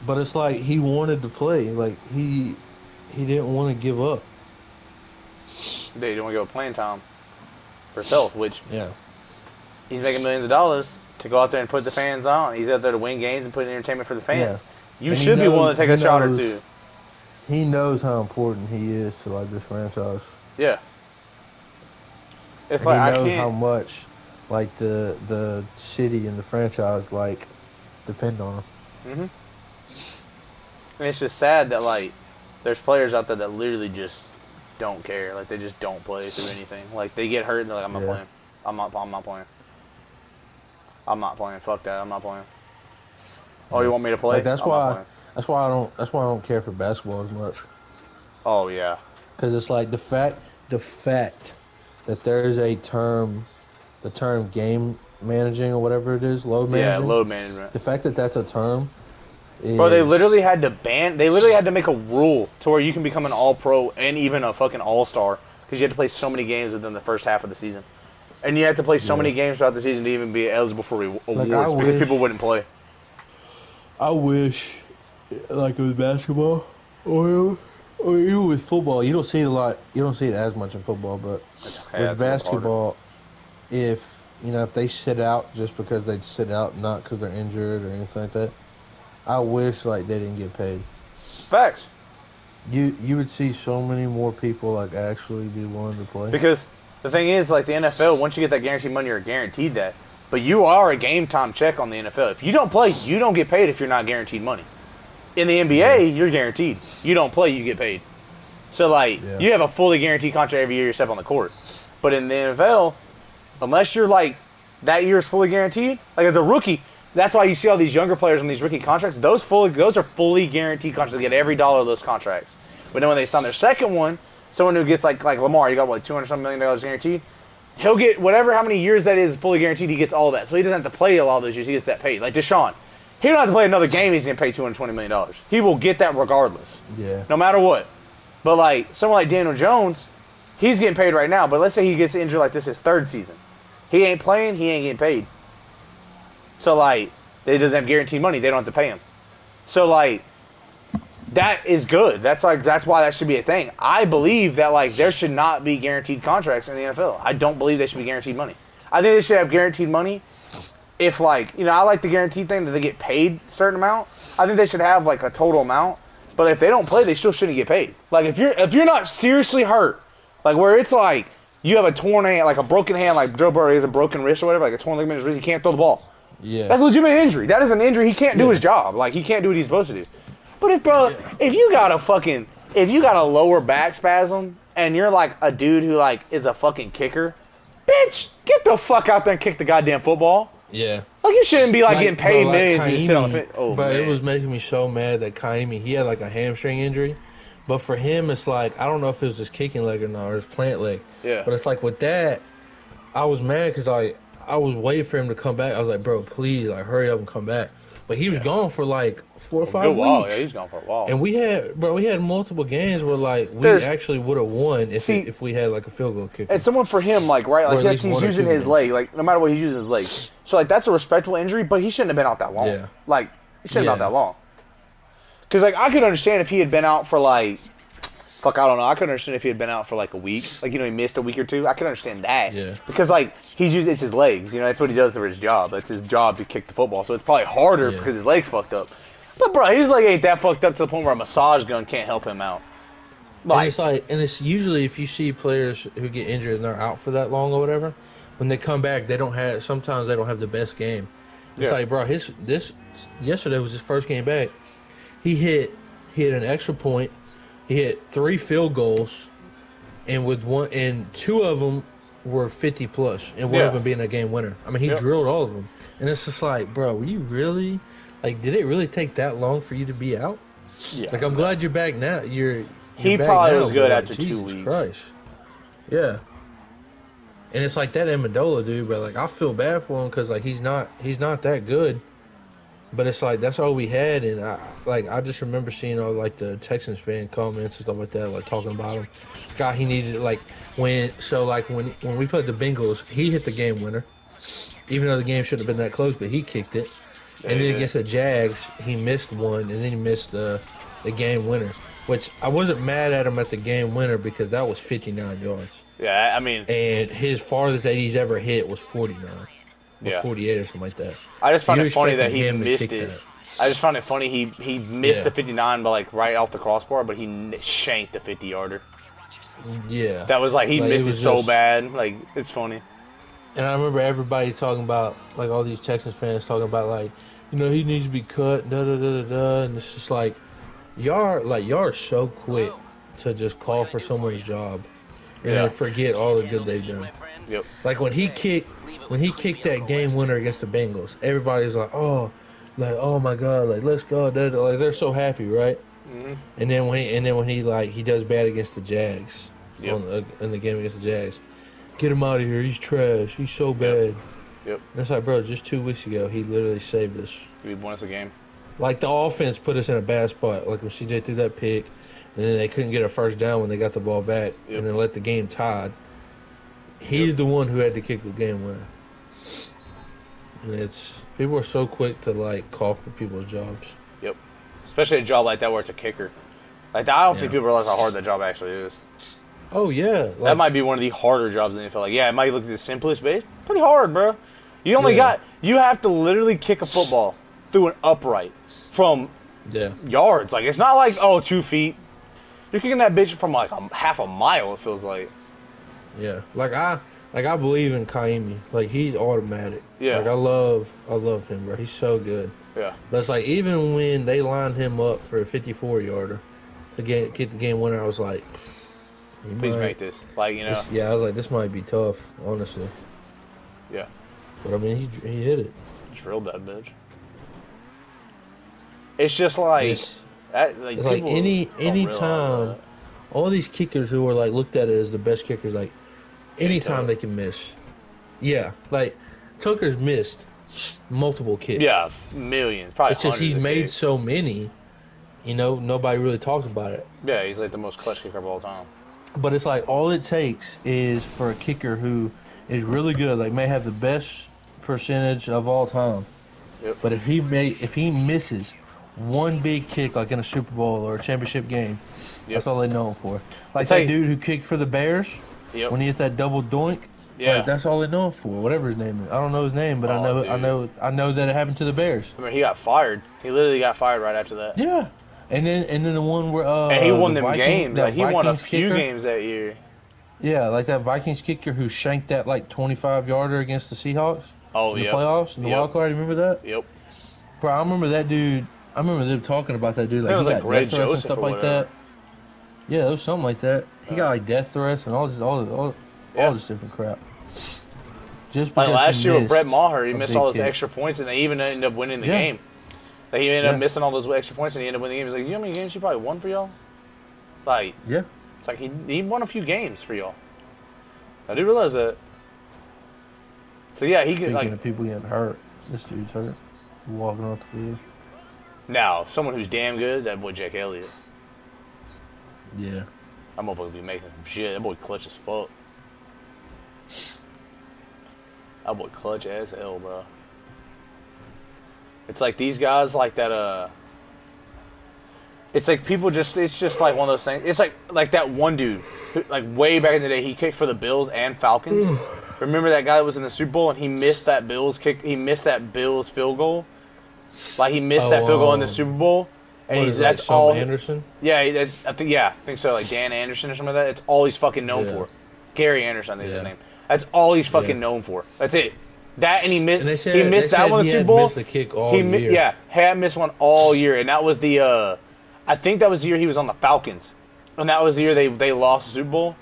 But it's like he wanted to play. Like he didn't want to give up. They didn't want to go playing time for himself, which he's making millions of dollars to go out there and put the fans on. He's out there to win games and put entertainment for the fans. Yeah. You should be willing to take a shot or two. He knows how important he is to like this franchise. Yeah. He knows how much like the city and the franchise like depend on him. Mhm. And it's just sad that like there's players out there that literally just don't care. Like they just don't play through anything. Like they get hurt and they're like, I'm not playing. I'm not playing. I'm not playing. Fuck that. I'm not playing. Oh, you want me to play? Like, that's why I don't care for basketball as much. Oh yeah. Because it's like the fact that there is a term, the term game managing or whatever it is, load managing. Yeah, load management. The fact that that's a term. Bro, they literally had to make a rule to where you can become an all-pro and even a fucking all-star because you had to play so many games within the first half of the season. And you had to play so many games throughout the season to even be eligible for awards because people wouldn't play. I wish, like with basketball or even with football, you don't see it a lot. You don't see it as much in football, but with basketball, if they sit out just because they'd sit out, not because they're injured or anything like that, I wish like they didn't get paid. Facts. You would see so many more people like actually be willing to play. Because the thing is, like the NFL, once you get that guaranteed money, you're guaranteed that. But you are a game time check on the NFL. If you don't play, you don't get paid if you're not guaranteed money. In the NBA, you're guaranteed. You don't play, you get paid. So, like, you have a fully guaranteed contract every year you step on the court. But in the NFL, unless you're, like, that year is fully guaranteed, like, as a rookie, that's why you see all these younger players on these rookie contracts. Those are fully guaranteed contracts. They get every dollar of those contracts. But then when they sign their second one, someone who gets, like Lamar, you got, what, $200-something million guaranteed? He'll get whatever, how many years that is fully guaranteed, he gets all that. So he doesn't have to play a lot of those years. He gets that paid. Like Deshaun. He don't have to play another game, he's going to pay $220 million. He will get that regardless. Yeah. No matter what. But, like, someone like Daniel Jones, he's getting paid right now. But let's say he gets injured like this his third season. He ain't playing, he ain't getting paid. So, like, they doesn't have guaranteed money. They don't have to pay him. So, like, that is good. That's why that should be a thing. I believe that, like, there should not be guaranteed contracts in the NFL. I don't believe they should be guaranteed money. I think they should have guaranteed money if, like, I like the guaranteed thing that they get paid a certain amount. I think they should have, like, a total amount. But if they don't play, they still shouldn't get paid. Like, if you're not seriously hurt, like, where it's like you have a torn hand, like a broken hand, like Joe Burrow has a broken wrist or whatever, like a torn ligament in his wrist, he can't throw the ball. Yeah. That's a legitimate injury. That is an injury. He can't do his job. Like, he can't do what he's supposed to do. But if you got a lower back spasm and you're like a dude who like is a fucking kicker, bitch, get the fuck out there and kick the goddamn football. Yeah. Like, you shouldn't be like getting paid millions Kaimi, to sit on the pitch. Oh, but man. it was making me so mad that Kaimi, he had like a hamstring injury. But for him, it's like, I don't know if it was his kicking leg or not, or his plant leg. Yeah. But it's like with that, I was mad because I was waiting for him to come back. I was like, bro, please, like, hurry up and come back. But he was gone for like 4 or 5 weeks. While. Yeah, he was gone for a while. And we had multiple games where like we actually would have won if we had like a field goal kicker. And someone for him, like, right, like he's using his leg, like no matter what, he's using his legs. So like that's a respectable injury, but he shouldn't have been out that long. Yeah. Like, he shouldn't have been out that long. Because like I could understand if he had been out for like, I don't know. I could understand if he had been out for like a week, like he missed a week or two. I could understand that. Yeah. Because like it's his legs, that's what he does for his job. That's his job to kick the football. So it's probably harder because his legs fucked up. But bro, his leg ain't that fucked up to the point where a massage gun can't help him out. Like, and it's usually if you see players who get injured and they're out for that long or whatever, when they come back, sometimes they don't have the best game. It's like, bro, yesterday was his first game back. He hit an extra point. He hit 3 field goals, and 2 of them were 50 plus, and one of them being a game winner. I mean, he drilled all of them, and it's just like, bro, were you really like? Did it really take that long for you to be out? Yeah. Like, I'm glad you're back now. He probably was good after 2 weeks. Jesus Christ. Yeah. And it's like that Amendola dude, but like I feel bad for him because like he's not that good. But it's like that's all we had, and I just remember seeing all like the Texans fan comments and stuff like that, like talking about him. God, he needed when we played the Bengals, he hit the game winner, even though the game shouldn't have been that close, but he kicked it. And then against the Jags, he missed one, and then he missed the game winner, which I wasn't mad at him at the game winner because that was 59 yards. Yeah, I mean, and his farthest that he's ever hit was 49. Yeah. 48 or something like that. I just found it funny that he missed it. I just found it funny he missed the 59, but like right off the crossbar, but he shanked the 50-yarder. Yeah. That was like he missed it so bad. Like, it's funny. And I remember everybody talking about, like all these Texans fans talking about like, he needs to be cut, and it's just like y'all are so quick to just call for someone's job and then forget all the good they've done. Yep. Like when he kicked that game winner against the Bengals, everybody's like, oh my God, like let's go, like they're so happy, right? Mm-hmm. And then when he does bad against the Jags, in the game against the Jags, get him out of here, he's trash, he's so bad. Yep. And it's like, bro, just 2 weeks ago he literally saved us. He won us a game. Like the offense put us in a bad spot. Like when CJ threw that pick, and then they couldn't get a first down when they got the ball back, and then let the game tied. He's the one who had to kick the game winner. And people are so quick to like call for people's jobs. Yep. Especially a job like that where it's a kicker. Like I don't think people realize how hard that job actually is. Oh yeah. That might be one of the harder jobs in the NFL. Like, it might look the simplest, but it's pretty hard, bro. You have to literally kick a football through an upright from yards. Like, it's not like 2 feet. You're kicking that bitch from like half a mile. It feels like. Yeah, like I believe in Kaimi. Like he's automatic. Yeah. Like I love him, bro. He's so good. Yeah. But it's like even when they lined him up for a 54-yarder to get the game winner, I was like, please make this. Like, I was like, this might be tough, honestly. Yeah. But I mean, he hit it. Drilled that bitch. It's just like it's like any time. All these kickers who are like looked at it as the best kickers, like anytime they can miss. Yeah, like Tucker's missed multiple kicks. Yeah, millions, probably. It's just he's made so many. Nobody really talks about it. Yeah, he's like the most clutch kicker of all time. But it's like all it takes is for a kicker who is really good, like may have the best percentage of all time. Yep. But if he misses one big kick, like in a Super Bowl or a championship game. That's all they know him for. Like that dude who kicked for the Bears when he hit that double doink. Yeah, like, that's all they know him for. Whatever his name is, I don't know his name, but I know that it happened to the Bears. I mean, he got fired. He literally got fired right after that. Yeah, and then the one where and he won them games. Like, he won a few games that year. Yeah, like that Vikings kicker who shanked that like 25-yarder against the Seahawks. Oh, in the yep. playoffs, in the wild card. You remember that? Yep. Bro, I remember that dude. I remember them talking about that dude. Like, he got Greg death threats and Joseph stuff like that. Yeah, it was something like that. He got like death threats and all this different crap. Just because like last year with Brett Maher, he missed all those kid. extra points, and they even ended up winning the game. Like, he ended up missing all those extra points, and he ended up winning the game. He's like, you know how many games he probably won for y'all? Like, it's like he won a few games for y'all. I do realize that. So yeah, he could Speaking of people getting hurt, this dude's hurt. Walking off the field. Now, someone who's damn good, that boy Jake Elliott. Yeah. That motherfucker be making some shit. That boy clutch as fuck. That boy clutch as hell, bro. It's like these guys like that, it's like people just, it's just like one of those things. It's like that one dude, who, like way back in the day, he kicked for the Bills and Falcons. Remember that guy that was in the Super Bowl and he missed that Bills kick, he missed that Bills field goal? Like he missed that field goal in the Super Bowl. And that's all. Anderson? Yeah, I think so. Like Dan Anderson or something like that. It's all he's fucking known for. Gary Anderson, I think is his name. That's all he's fucking known for. That's it. That and he missed. He missed that one in the Super Bowl. Missed a kick all year. Yeah, had missed one all year, and that was the. I think that was the year he was on the Falcons, and that was the year they lost the Super Bowl,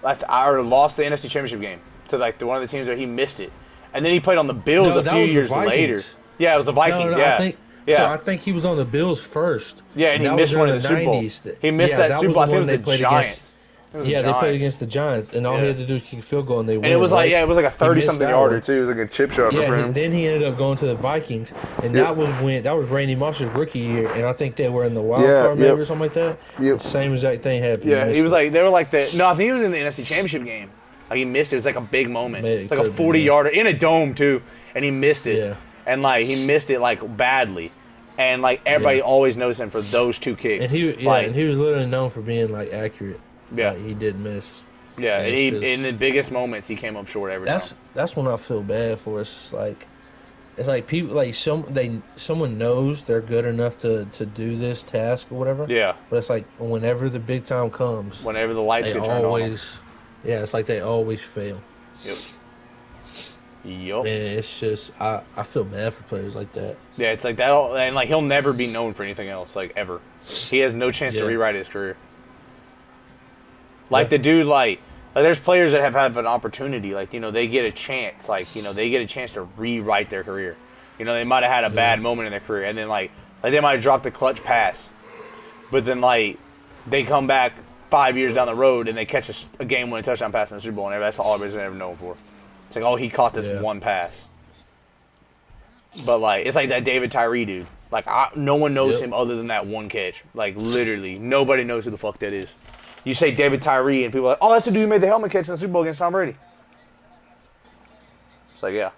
or lost the NFC Championship game to like one of the teams where he missed it, and then he played on the Bills a few years later. Yeah, it was the Vikings. So I think he was on the Bills first. Yeah, and he missed one in the Super Bowl. He missed that Super Bowl. I think it was the Giants. They played against the Giants, and all he had to do was kick a field goal, and they won. And it was like, it was like a 30-something yarder too. It was like a chip shot for him. And then he ended up going to the Vikings, and that was Randy Moss's rookie year, and I think they were in the wild card maybe or something like that. The same exact thing happened. Yeah, he was like, they were like the. No, I think he was in the NFC Championship game. Like he missed it. It was like a big moment. It's like a 40-yarder in a dome too, and he missed it. Yeah. And like he missed it like badly. And like everybody always knows him for those two kicks. And he was literally known for being like accurate. Yeah, like, he did miss. Yeah, and in the biggest moments he came up short every time. That's when I feel bad for. It's like people like someone knows they're good enough to do this task or whatever. Yeah. But it's like whenever the big time comes, whenever the lights get turned on. Yeah, it's like they always fail. Yep. And it's just I feel bad for players like that. Yeah, it's like that, and like he'll never be known for anything else, like ever. He has no chance to rewrite his career. Like the dude, like there's players that have an opportunity, like they get a chance, they get a chance to rewrite their career. They might have had a bad moment in their career, and then like they might have dropped a clutch pass, but then like they come back 5 years down the road and they catch a game-winning touchdown pass in the Super Bowl, and that's all everybody's ever known for. It's like, oh, he caught this one pass. But, like, it's like that David Tyree dude. Like, no one knows him other than that one catch. Like, literally, nobody knows who the fuck that is. You say David Tyree, and people are like, oh, that's the dude who made the helmet catch in the Super Bowl against Tom Brady. It's like, yeah.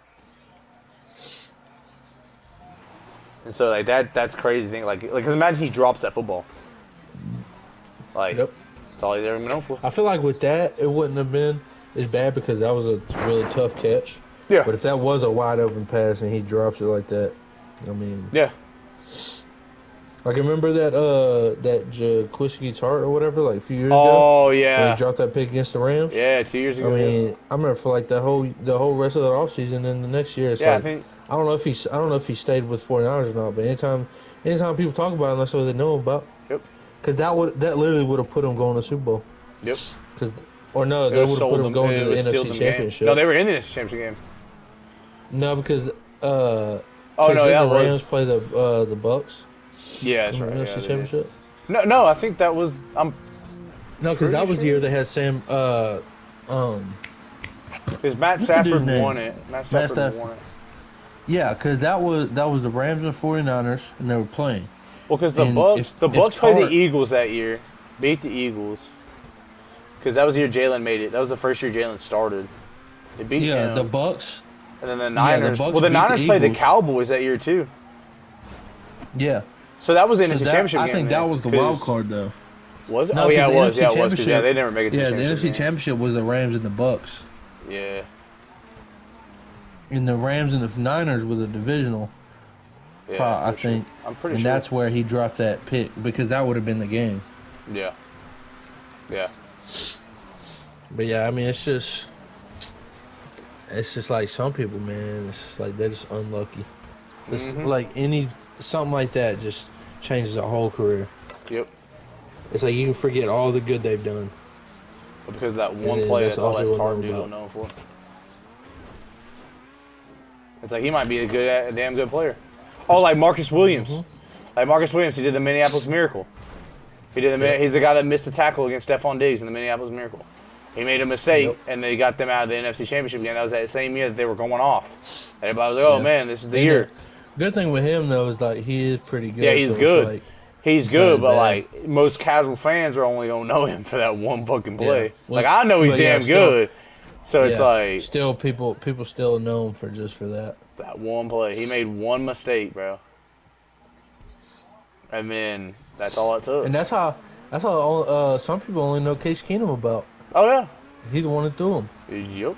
And so, like, that's crazy thing. Like, because imagine he drops that football. Like, that's all he's ever been known for. I feel like with that, it wouldn't have been as bad because that was a really tough catch. Yeah. But if that was a wide open pass and he drops it like that, I mean. Yeah. Like, remember that Jaquiski Tartt or whatever, like a few years ago? Oh, yeah. When he dropped that pick against the Rams? Yeah, 2 years ago. I mean, I remember for like the whole rest of the offseason and the next year. It's I don't know if he stayed with 49ers or not, but anytime people talk about it, that's what they know about. Yep. Because that literally would have put him going to the Super Bowl. Yep. They would have put him going to the NFC Championship. No, they were in the NFC Championship game. No, because the Rams play the Bucks. Yeah, that's right. NFC Championship. No, I think that was No, because that was the year they had Sam. Because Matt Stafford won it. Matt Stafford won it. Yeah, because that was the Rams and 49ers, and they were playing. Well, because the Bucks played the Eagles that year, beat the Eagles. Because that was the year Jalen made it. That was the first year Jalen started. They beat him. The Bucks. And then the Niners. The Niners played the Cowboys that year too. Yeah. So that was the NFC Championship game. I think that was the wild card though. Was it? No, it was. Yeah, it was. Yeah, they never make it to the Championship. The NFC Championship was the Rams and the Bucks. Yeah. And the Rams and the Niners were the divisional. Yeah, I think. I'm pretty sure. And that's where he dropped that pick because that would have been the game. Yeah. Yeah. But yeah, I mean, it's just It's just like some people, man. It's just like they're just unlucky. It's Mm-hmm. like something like that just changes their whole career. Yep. It's like you can forget all the good they've done. But because of that one play, that's all that Tartt dude don't know for. It's like he might be a damn good player. Oh, like Marcus Williams. Mm-hmm. Like Marcus Williams, he did the Minneapolis Miracle. He's the guy that missed the tackle against Stephon Diggs in the Minneapolis Miracle. He made a mistake, and they got them out of the NFC Championship game. That was that same year that they were going off. Everybody was like, "Oh man, this is the year." Good thing with him though is like he is pretty good. Yeah, he's so good. Like, he's good, but like most casual fans are only gonna know him for that one fucking play. Yeah. Well, like I know he's damn good, so it's like still people still know him for that one play. He made one mistake, bro, and then that's all it took. And that's how some people only know Case Keenum about. Oh yeah, he's the one that threw him. Yep.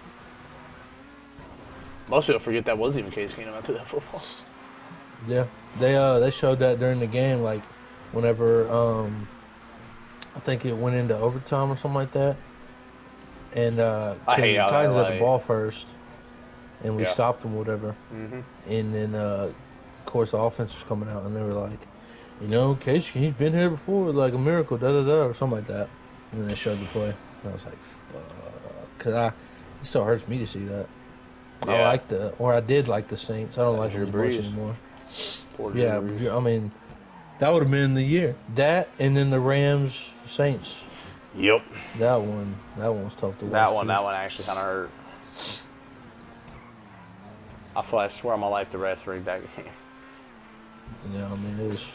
Most people forget that was even Case Keenum that threw that football. Yeah, they showed that during the game, like whenever I think it went into overtime or something like that, and the Titans got the ball first, and we stopped them, whatever, and then of course the offense was coming out, and they were like, Case, he's been here before, like a miracle, or something like that, and then they showed the play, and I was like, fuck, because it still hurts me to see that. Yeah. I did like the Saints. I don't like them much anymore. Yeah, I mean, that would have been the year. That and then the Rams Saints. Yep. That one was tough to watch. That one actually kind of hurt. I swear on my life the refs rigged that game. Yeah, I mean it was.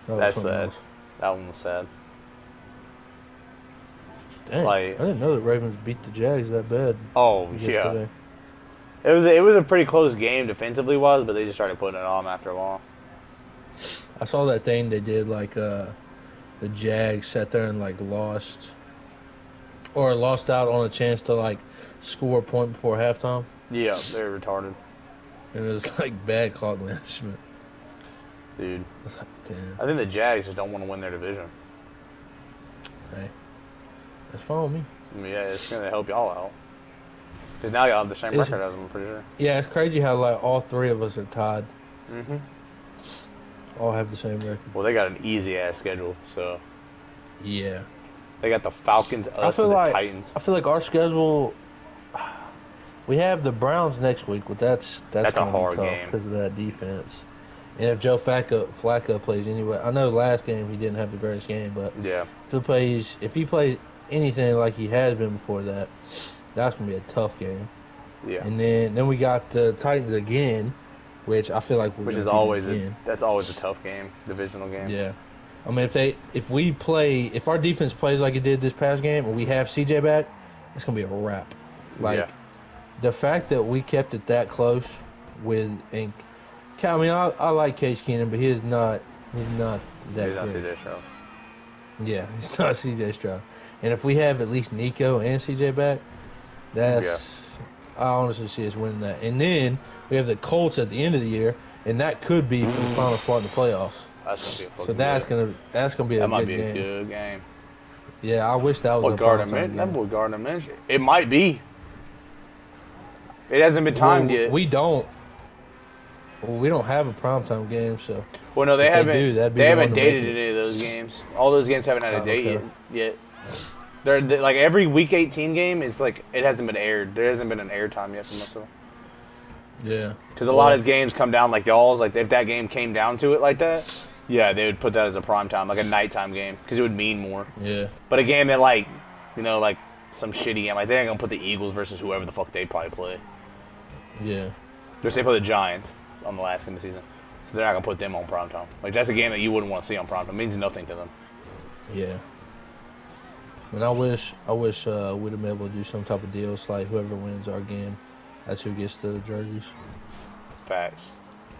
That's sad. That one was sad. Dang, I didn't know the Ravens beat the Jags that bad. Oh yeah. It was a pretty close game defensively wise, but they just started putting it on after a while. I saw that thing they did like the Jags sat there and like lost out on a chance to like score a point before halftime. Yeah, they're retarded. And it was like bad clock management. Dude. I was like, damn. I think the Jags just don't want to win their division. Hey. That's fine with me. I mean, yeah, it's going to help y'all out. Because now y'all have the same record as them, I'm pretty sure. Yeah, it's crazy how like all three of us are tied. Mm-hmm. All have the same record. Well, they got an easy-ass schedule, so... Yeah. They got the Falcons, us, and the Titans. I feel like our schedule... We have the Browns next week, but that's a hard game. Because of that defense. And if Joe Flacco plays anyway... I know last game he didn't have the greatest game, but... Yeah. If he plays anything like he has been before that, that's going to be a tough game. Yeah. And then we got the Titans again, which I feel like that's always a tough game, divisional game. Yeah. I mean, if our defense plays like it did this past game, and we have CJ back, it's going to be a wrap. Like, the fact that we kept it that close I like Case Keenum, but he's not that good. He's not CJ Stroud. Yeah, he's not CJ Stroud. And if we have at least Nico and CJ back, I honestly see us winning that. And then we have the Colts at the end of the year, and that could be for the final spot in the playoffs. That's gonna be that's gonna be a good game. A good game. Yeah, I wish that was a Gardner Minshew. It might be. It hasn't been timed yet. We don't have a primetime game, so. Well, no, they haven't. They haven't dated any of those games. All those games haven't had a date yet. They're like every Week 18 game is like it hasn't been aired. There hasn't been an air time yet for myself. Yeah. Because a lot of games come down like y'all's. Like if that game came down to it like that, yeah, they would put that as a primetime, like a nighttime game, because it would mean more. Yeah. But a game that like some shitty game, like they ain't gonna put the Eagles versus whoever the fuck they probably play. Yeah. Just they play the Giants on the last game of the season, so they're not gonna put them on primetime. Like that's a game that you wouldn't want to see on primetime. It means nothing to them. Yeah. And I wish we'd have been able to do some type of deals like whoever wins our game, that's who gets the jerseys. Facts.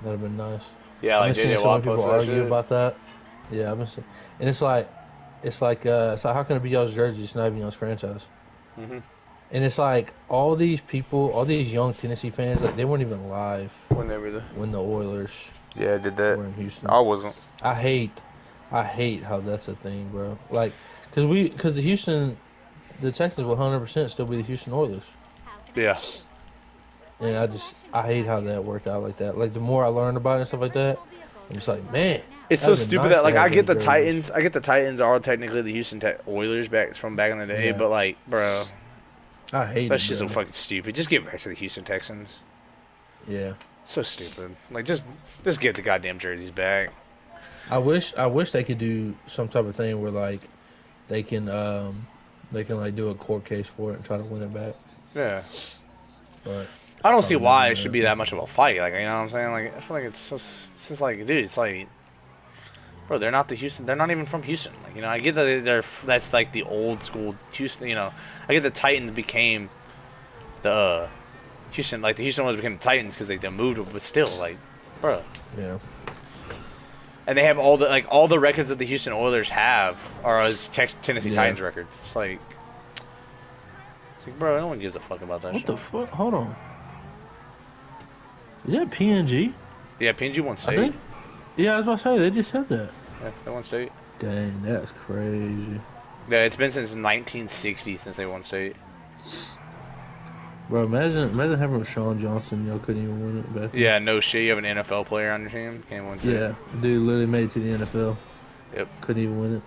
That'd have been nice. Yeah, like JJ Watt people argue about that. Yeah, I've been seeing, and it's like how can it be y'all's jersey? It's not even y'all's franchise. Mm-hmm. And it's like all these young Tennessee fans, like they weren't even alive when the Oilers did that. Were in Houston. I wasn't. I hate how that's a thing, bro. Like, because the Texans will 100% still be the Houston Oilers. Yeah. And I hate how that worked out like that. Like, the more I learned about it and stuff like that, I'm just like, man. It's so stupid that, like, I get the Titans are technically the Houston Oilers back in the day, but, like, bro. I hate that's just so fucking stupid. Just get back to the Houston Texans. Yeah. So stupid. Like, just get the goddamn jerseys back. I wish they could do some type of thing where, like, they can like do a court case for it and try to win it back. Yeah. But I don't see why it should be that much of a fight. Like, you know what I'm saying? Like, I feel like it's just like, dude, it's like, bro, they're not they're not even from Houston. Like, you know, I get that that's like the old school Houston, you know. I get the Titans became the Houston, like the Houston Oilers became the Titans because they moved, but still, like, bro. Yeah. And they have all the records that the Houston Oilers have are as Tennessee Titans records. It's like, bro, no one gives a fuck about that shit. What the fuck? Hold on. Is that PNG? Yeah, PNG won state. Yeah, I was about to say, they just said that. Yeah, they won state. Dang, that's crazy. Yeah, it's been since 1960 since they won state. Bro, imagine having Sean Johnson, y'all couldn't even win it back then. Yeah, no shit. You have an NFL player on your team, can't win state. Yeah, dude literally made it to the NFL. Yep. Couldn't even win it.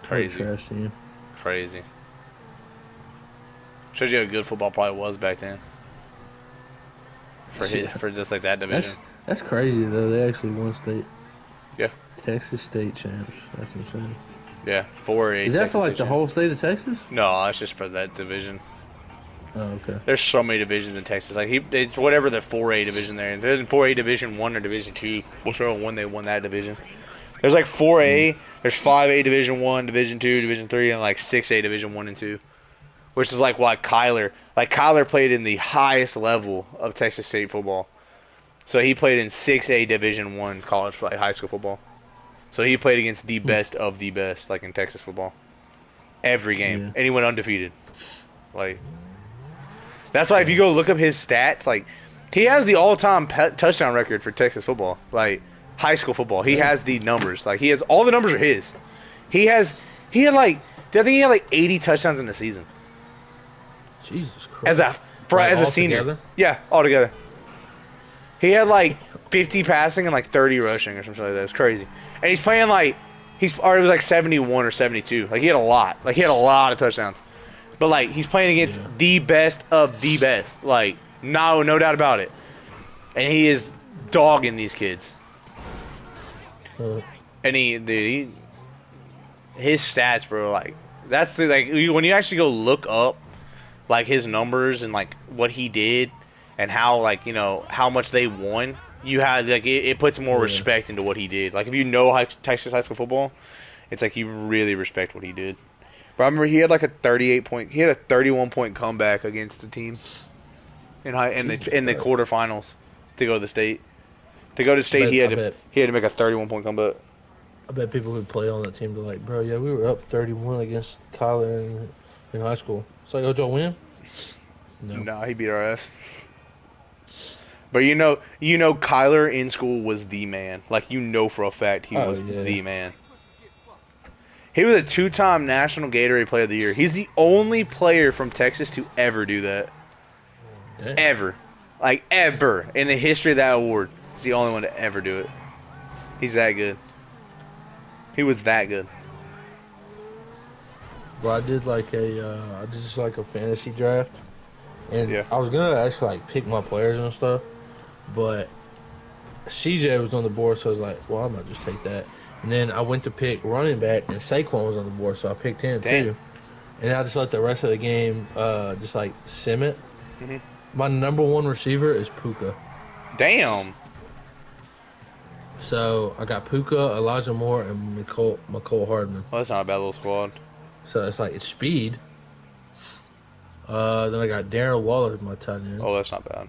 Crazy. Trash team. Crazy. Shows you how good football probably was back then. For just like that division. That's crazy though. They actually won state. Yeah. Texas state champs. That's insane. Yeah, 4A. Is that for like the whole state of Texas? No, that's just for that division. Oh, okay. There's so many divisions in Texas. Like it's whatever the 4A division there. There's in 4A Division 1 or Division 2. Whichever one they won that division. There's like 4A. There's 5A Division 1, Division 2, Division 3, and like 6A Division 1 and 2. Which is like why Kyler played in the highest level of Texas State football. So he played in 6A Division 1 college, like high school football. So he played against the best of the best, like in Texas football. Every game. Yeah. And he went undefeated. Like, that's why if you go look up his stats, like, he has the all-time touchdown record for Texas football. Like, high school football. He has the numbers. Like, all the numbers are his. I think he had like 80 touchdowns in the season. Jesus Christ. As a senior. Together? Yeah, all together. He had like 50 passing and like 30 rushing or something like that. It was crazy. And he's playing like, it was like 71 or 72. Like, he had a lot. Like, he had a lot of touchdowns. But, like, he's playing against the best of the best. Like, no doubt about it. And he is dogging these kids. And his stats, bro, like, that's the, like, when you actually go look up, like, his numbers and, like, what he did and how, like, you know, how much they won, you had, like, it puts more respect into what he did. Like, if you know Texas high school football, it's like you really respect what he did. But I remember he had like a 31-point comeback against the team in the quarterfinals to go to the state. To go to state, he had to make a 31-point comeback. I bet people who played on that team were like, bro, yeah, we were up 31 against Kyler in high school. It's like, oh, y'all win? No, he beat our ass. But you know, Kyler in school was the man. Like, you know for a fact he was the man. He was a 2-time National Gatorade Player of the Year. He's the only player from Texas to ever do that. Damn. Ever. Like, ever. In the history of that award. He's the only one to ever do it. He's that good. He was that good. Well, I did like a fantasy draft. And I was going to actually, like, pick my players and stuff. But CJ was on the board, so I was like, well, I might just take that. And then I went to pick running back, and Saquon was on the board, so I picked him too. And I just let the rest of the game just like sim it. Mm-hmm. My number one receiver is Puka. Damn. So I got Puka, Elijah Moore, and McCole Hardman. Well, that's not a bad little squad. So it's speed. Then I got Darren Waller as my tight end. Oh, that's not bad.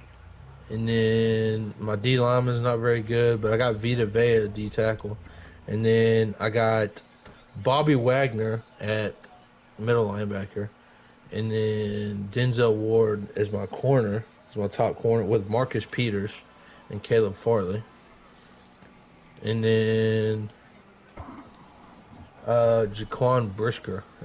And then my D lineman's not very good, but I got Vita Vea D tackle. And then I got Bobby Wagner at middle linebacker. And then Denzel Ward as my corner, as my top corner, with Marcus Peters and Caleb Farley. And then Jaquan Brisker